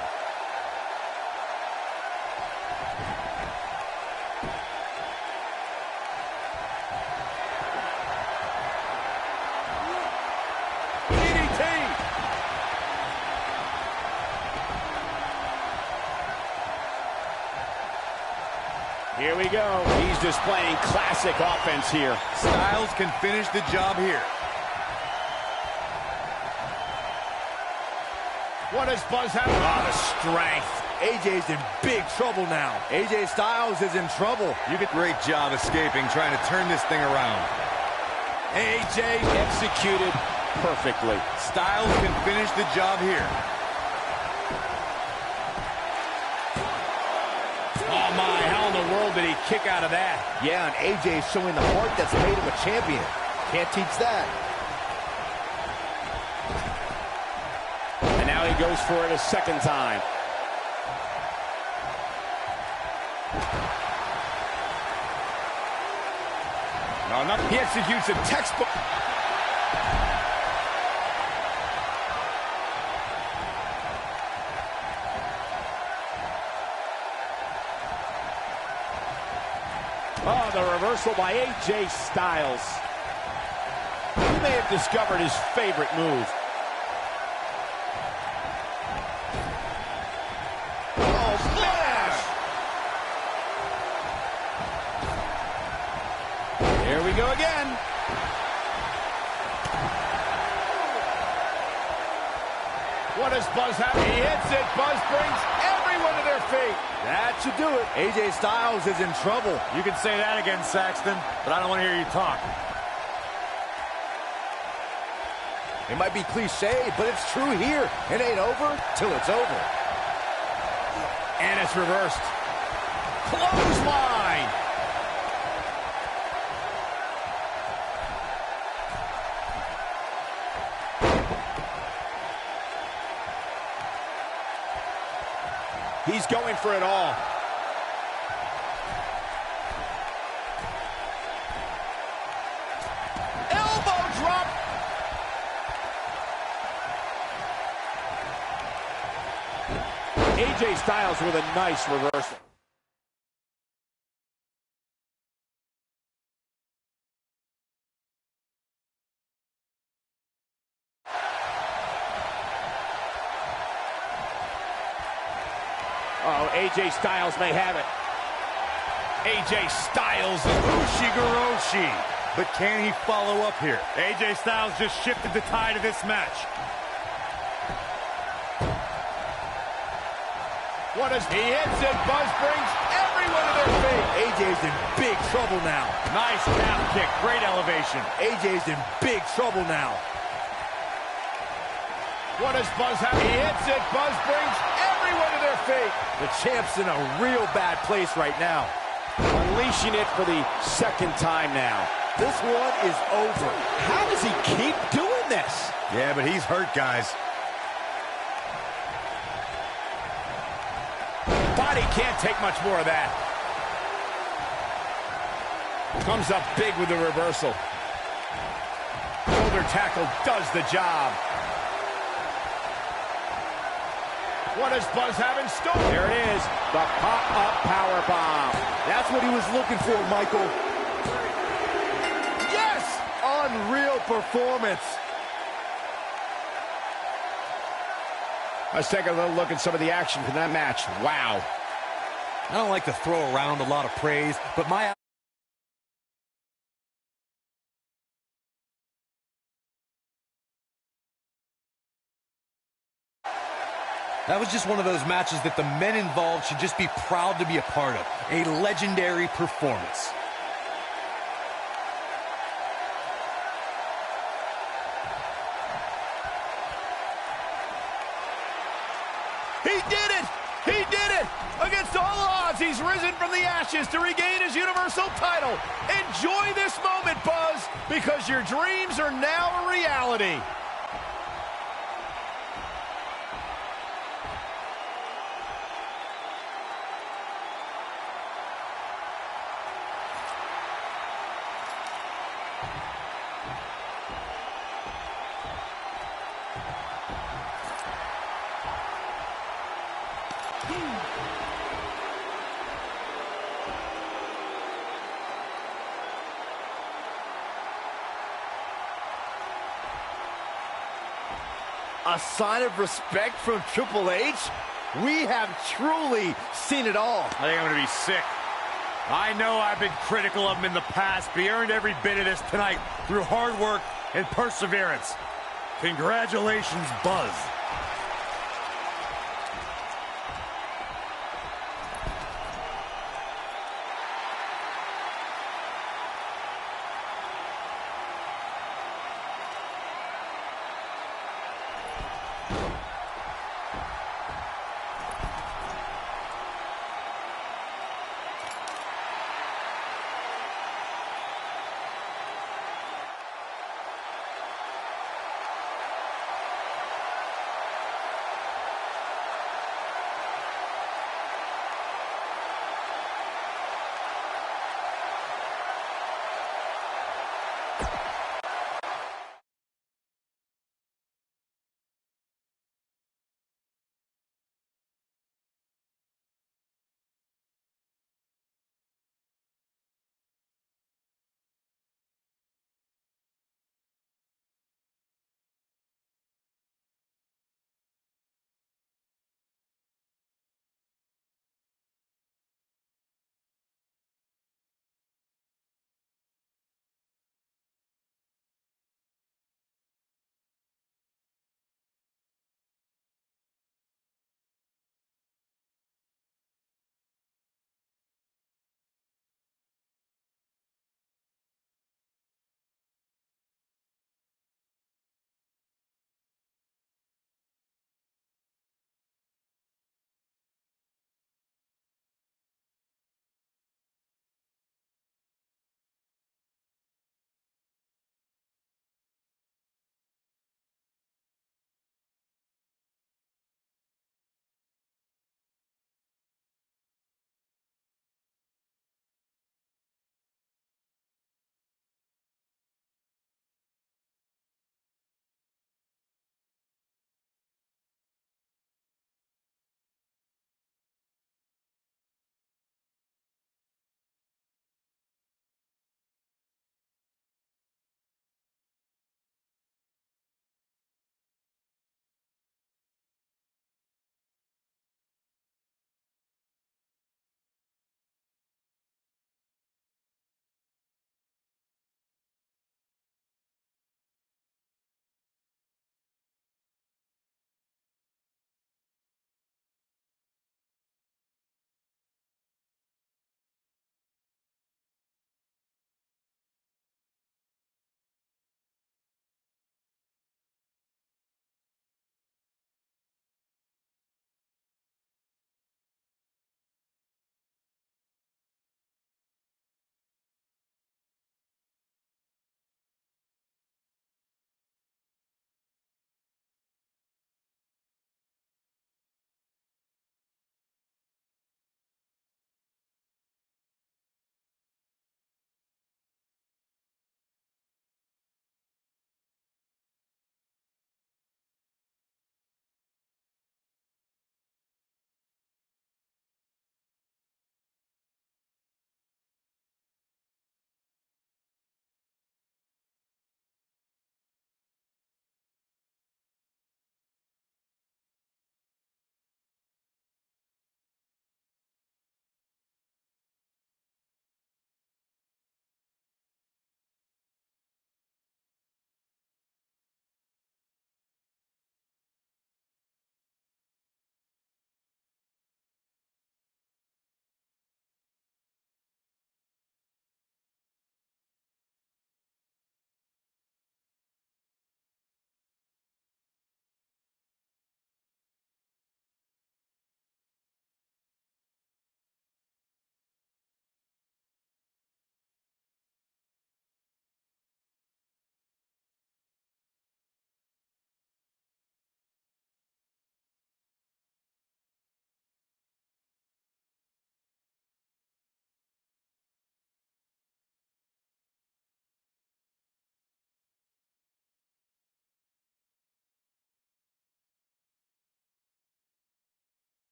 Here we go. He's displaying classic offense here. Styles can finish the job here. What does Buzz have? Oh, the strength. AJ's in big trouble now. AJ Styles is in trouble. You did a great job escaping, trying to turn this thing around. AJ executed perfectly. Styles can finish the job here. Oh my, how in the world did he kick out of that? Yeah, and AJ is showing the heart that's made him a champion. Can't teach that. And now he goes for it a second time. No, he executes a textbook. Oh, the reversal by AJ Styles. He may have discovered his favorite move. Oh, smash! Here we go again. What does Buzz have? He hits it. Buzz brings everyone to their feet. That should do it. AJ Styles is in trouble. You can say that again, Saxton, but I don't want to hear you talk. It might be cliche, but it's true here. It ain't over till it's over. And it's reversed. Clothesline. He's going for it all. Elbow drop. AJ Styles with a nice reversal. Oh, AJ Styles may have it. AJ Styles. Ushigoroshi. But can he follow up here? AJ Styles just shifted the tide of this match. What is he hits it? Buzz brings everyone to their feet. AJ's in big trouble now. Nice calf kick. Great elevation. AJ's in big trouble now. What does Buzz have? He hits it. Buzz brings everyone to their feet. The champ's in a real bad place right now. Unleashing it for the second time now. This one is over. How does he keep doing this? Yeah, but he's hurt, guys. Body can't take much more of that. Comes up big with the reversal. Shoulder tackle does the job. What does Buzz have in store? There it is, the pop-up power bomb. That's what he was looking for, Michael. Yes! Unreal performance. Let's take a little look at some of the action from that match. Wow. I don't like to throw around a lot of praise, but my... That was just one of those matches that the men involved should just be proud to be a part of. A legendary performance. He did it! He did it! Against all odds, he's risen from the ashes to regain his Universal title. Enjoy this moment, Buzz, because your dreams are now a reality. A sign of respect from Triple H? We have truly seen it all. I think I'm going to be sick. I know I've been critical of him in the past, but he earned every bit of this tonight through hard work and perseverance. Congratulations, Buzz.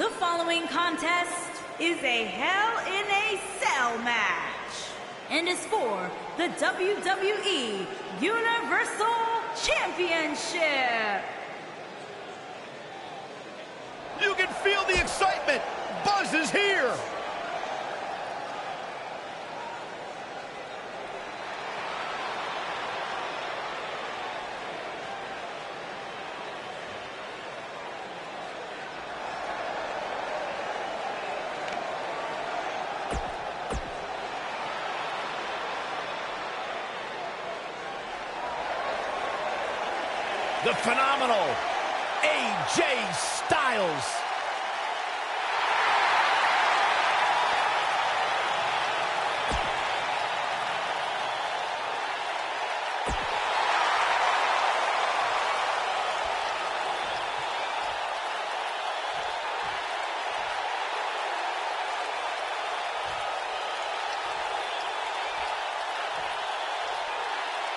The following contest is a Hell in a Cell match and is for the WWE Universal Championship. You can feel the excitement. Buzz is here. The phenomenal AJ Styles.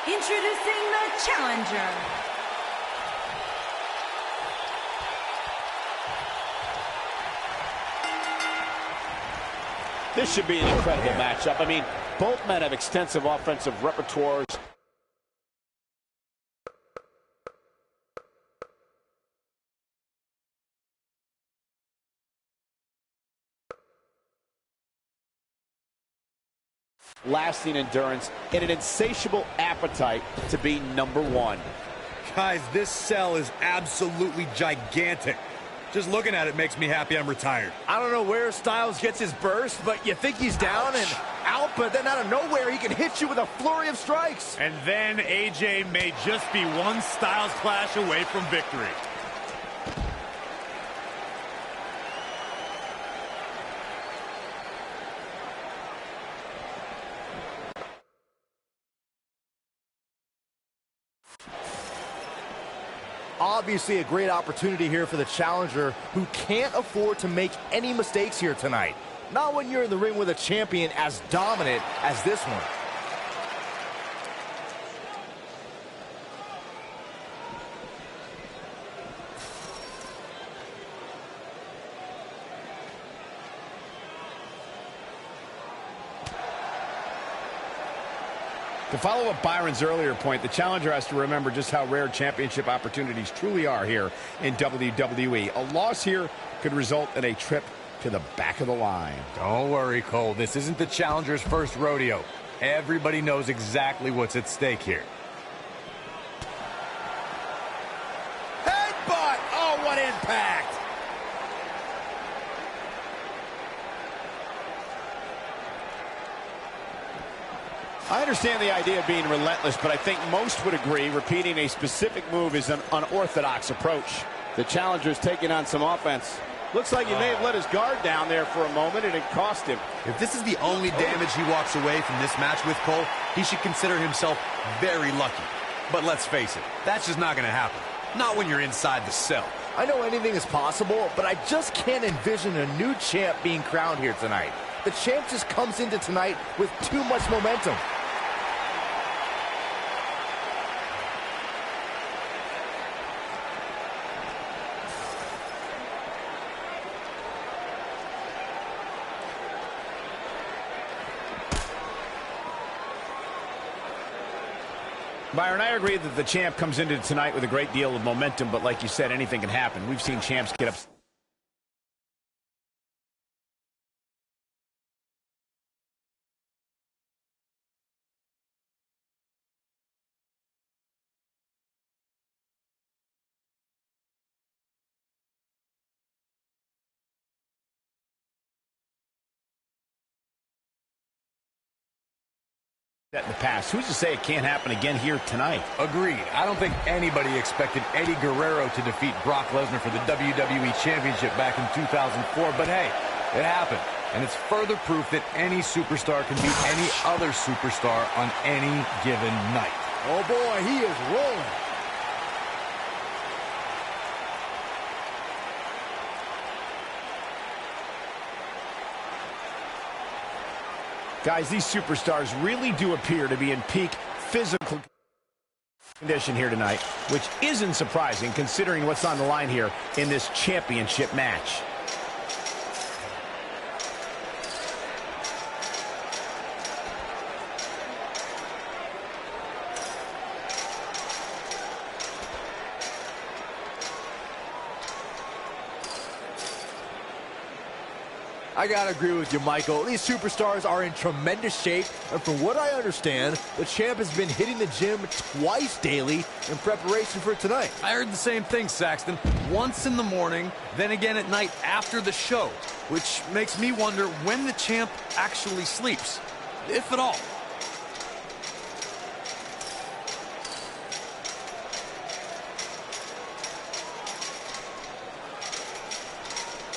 Introducing the challenger. This should be an incredible matchup. I mean, both men have extensive offensive repertoires. Lasting endurance and an insatiable appetite to be #1. Guys, this cell is absolutely gigantic. Just looking at it makes me happy I'm retired. I don't know where Styles gets his burst, but you think he's down and out, but then out of nowhere, he can hit you with a flurry of strikes. And then AJ may just be one Styles clash away from victory. Obviously a great opportunity here for the challenger, who can't afford to make any mistakes here tonight. Not when you're in the ring with a champion as dominant as this one. To follow up Byron's earlier point, the challenger has to remember just how rare championship opportunities truly are here in WWE. A loss here could result in a trip to the back of the line. Don't worry, Cole. This isn't the challenger's first rodeo. Everybody knows exactly what's at stake here. Headbutt! Oh, what impact! I understand the idea of being relentless, but I think most would agree repeating a specific move is an unorthodox approach. The challenger's taking on some offense. Looks like he may have let his guard down there for a moment, and it cost him. If this is the only damage he walks away from this match with, Cole, he should consider himself very lucky. But let's face it, that's just not going to happen. Not when you're inside the cell. I know anything is possible, but I just can't envision a new champ being crowned here tonight. The champ just comes into tonight with too much momentum. Byron, I agree that the champ comes into tonight with a great deal of momentum, but like you said, anything can happen. We've seen champs get up. In the past. Who's to say it can't happen again here tonight? Agreed. I don't think anybody expected Eddie Guerrero to defeat Brock Lesnar for the WWE Championship back in 2004, but hey, it happened. And it's further proof that any superstar can beat any other superstar on any given night. Oh boy, he is rolling. Guys, these superstars really do appear to be in peak physical condition here tonight, which isn't surprising considering what's on the line here in this championship match. I gotta agree with you, Michael. These superstars are in tremendous shape, and from what I understand, the champ has been hitting the gym twice daily in preparation for tonight. I heard the same thing, Saxton. Once in the morning, then again at night after the show, which makes me wonder when the champ actually sleeps, if at all.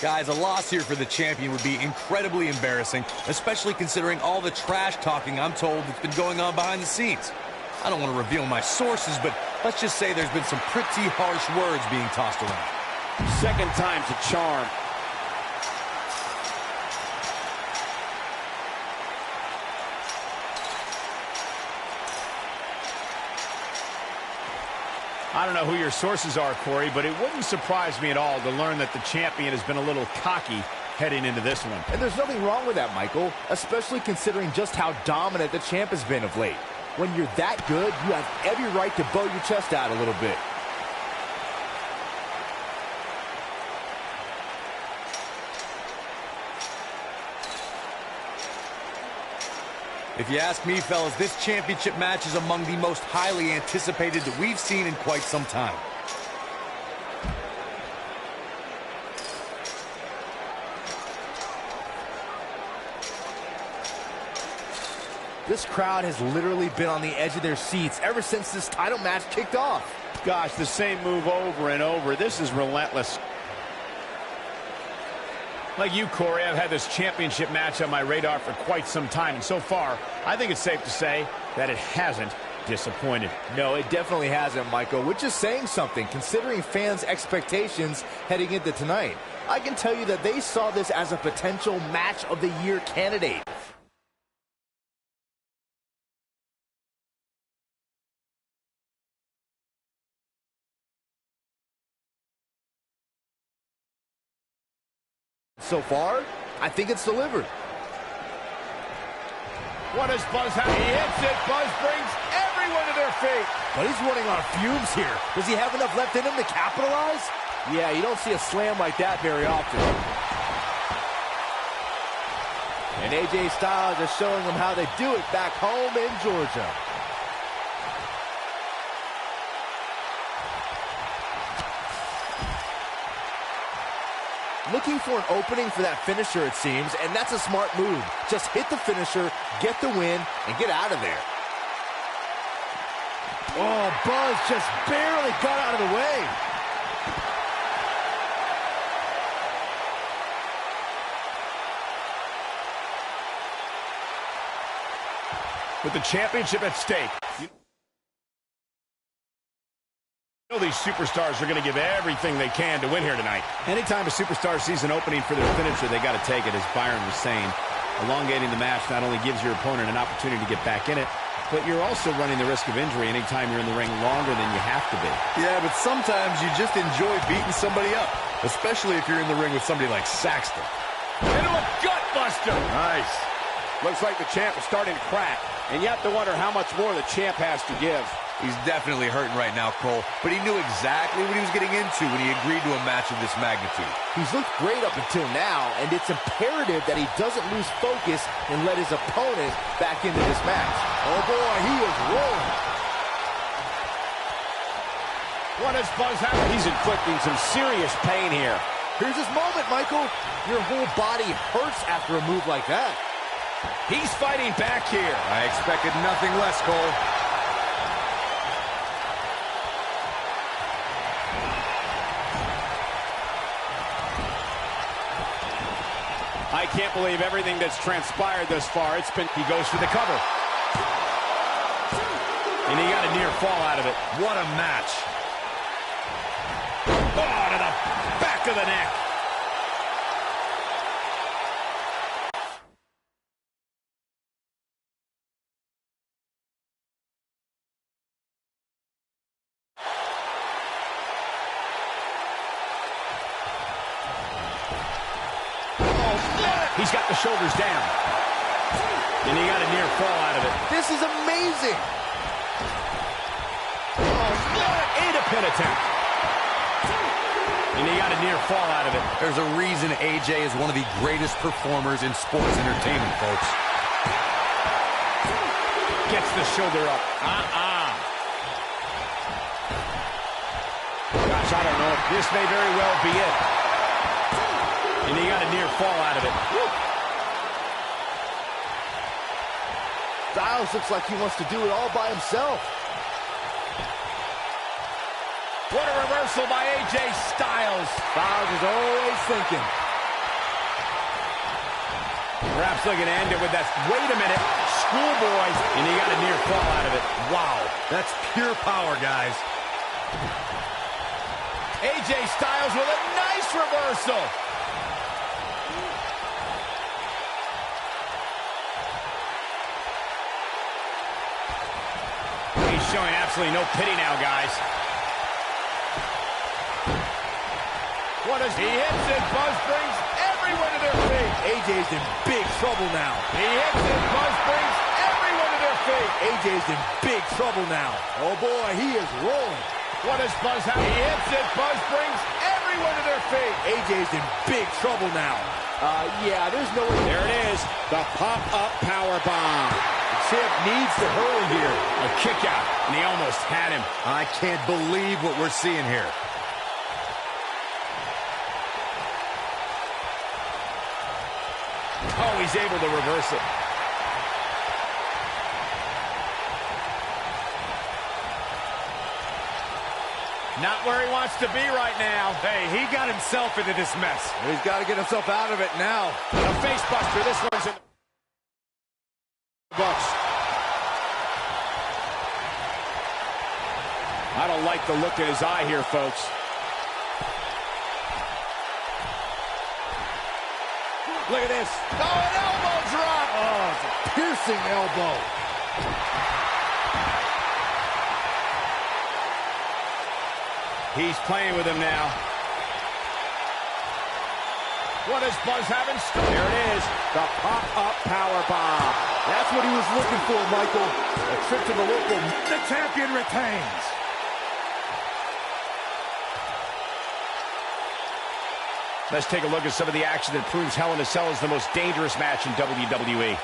Guys, a loss here for the champion would be incredibly embarrassing, especially considering all the trash talking I'm told that's been going on behind the scenes. I don't want to reveal my sources, but let's just say there's been some pretty harsh words being tossed around. Second time's a charm. I don't know who your sources are, Corey, but it wouldn't surprise me at all to learn that the champion has been a little cocky heading into this one. And there's nothing wrong with that, Michael, especially considering just how dominant the champ has been of late. When you're that good, you have every right to bow your chest out a little bit. If you ask me, fellas, this championship match is among the most highly anticipated that we've seen in quite some time. This crowd has literally been on the edge of their seats ever since this title match kicked off. Gosh, the same move over and over. This is relentless. Like you, Corey, I've had this championship match on my radar for quite some time, and so far, I think it's safe to say that it hasn't disappointed. No, it definitely hasn't, Michael, which is saying something, considering fans' expectations heading into tonight. I can tell you that they saw this as a potential match of the year candidate. So far, I think it's delivered. What does Buzz have? He hits it. Buzz brings everyone to their feet. But he's running on fumes here. Does he have enough left in him to capitalize? Yeah, you don't see a slam like that very often. And AJ Styles is showing them how they do it back home in Georgia. Looking for an opening for that finisher, it seems, and that's a smart move. Just hit the finisher, get the win, and get out of there. Oh, Buzz just barely got out of the way. With the championship at stake, you know these superstars are going to give everything they can to win here tonight. Anytime a superstar sees an opening for their finisher, they got to take it, as Byron was saying. Elongating the match not only gives your opponent an opportunity to get back in it, but you're also running the risk of injury anytime you're in the ring longer than you have to be. Yeah, but sometimes you just enjoy beating somebody up, especially if you're in the ring with somebody like Saxton. Into a gut buster. Nice. Looks like the champ is starting to crack, and you have to wonder how much more the champ has to give. He's definitely hurting right now, Cole, but he knew exactly what he was getting into when he agreed to a match of this magnitude. He's looked great up until now, and it's imperative that he doesn't lose focus and let his opponent back into this match. Oh boy, he is rolling. What does Buzz have? He's inflicting some serious pain here. Here's his moment, Michael. Your whole body hurts after a move like that. He's fighting back here. I expected nothing less, Cole. I can't believe everything that's transpired thus far. He goes for the cover. And he got a near fall out of it. What a match. Oh, to the back of the neck. He's got the shoulders down. And he got a near fall out of it. This is amazing. Oh, what? And a pin attempt. And he got a near fall out of it. There's a reason AJ is one of the greatest performers in sports entertainment, folks. Gets the shoulder up. Gosh, I don't know. This may very well be it. And he got a near fall out of it. Styles looks like he wants to do it all by himself. What a reversal by AJ Styles. Styles is always thinking. Perhaps looking to end it with that. Wait a minute. Schoolboy. And he got a near fall out of it. Wow. That's pure power, guys. AJ Styles with a nice reversal. He's showing absolutely no pity now, guys. What is he hits it? Buzz brings everyone to their feet. AJ's in big trouble now. He hits it. Buzz brings everyone to their feet. AJ's in big trouble now. Oh boy, he is rolling. What does Buzz have? He hits it. Buzz brings everyone to their feet. AJ's in big trouble now. Yeah, there's no way. There it is. The pop-up power bomb. The champ needs to hurry here. A kick out, and he almost had him. I can't believe what we're seeing here. Oh, he's able to reverse it. Not where he wants to be right now. Hey, he got himself into this mess. He's got to get himself out of it now. A face buster. This one's in the books. I don't like the look in his eye here, folks. Look at this. Oh, an elbow drop. Oh, it's a piercing elbow. He's playing with him now. What does Buzz have in store? There it is. The pop-up power bomb. That's what he was looking for, Michael. A trip to the local. The champion retains. Let's take a look at some of the action that proves Hell in a Cell is the most dangerous match in WWE.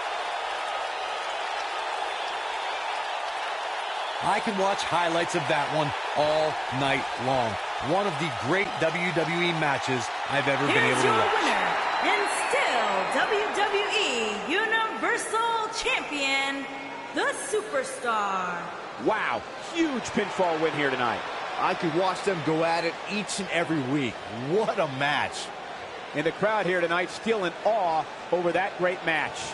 I can watch highlights of that one all night long. One of the great WWE matches I've ever been able to watch. Winner, and still WWE Universal Champion, the Superstar. Wow, huge pinfall win here tonight. I could watch them go at it each and every week. What a match. And the crowd here tonight still in awe over that great match.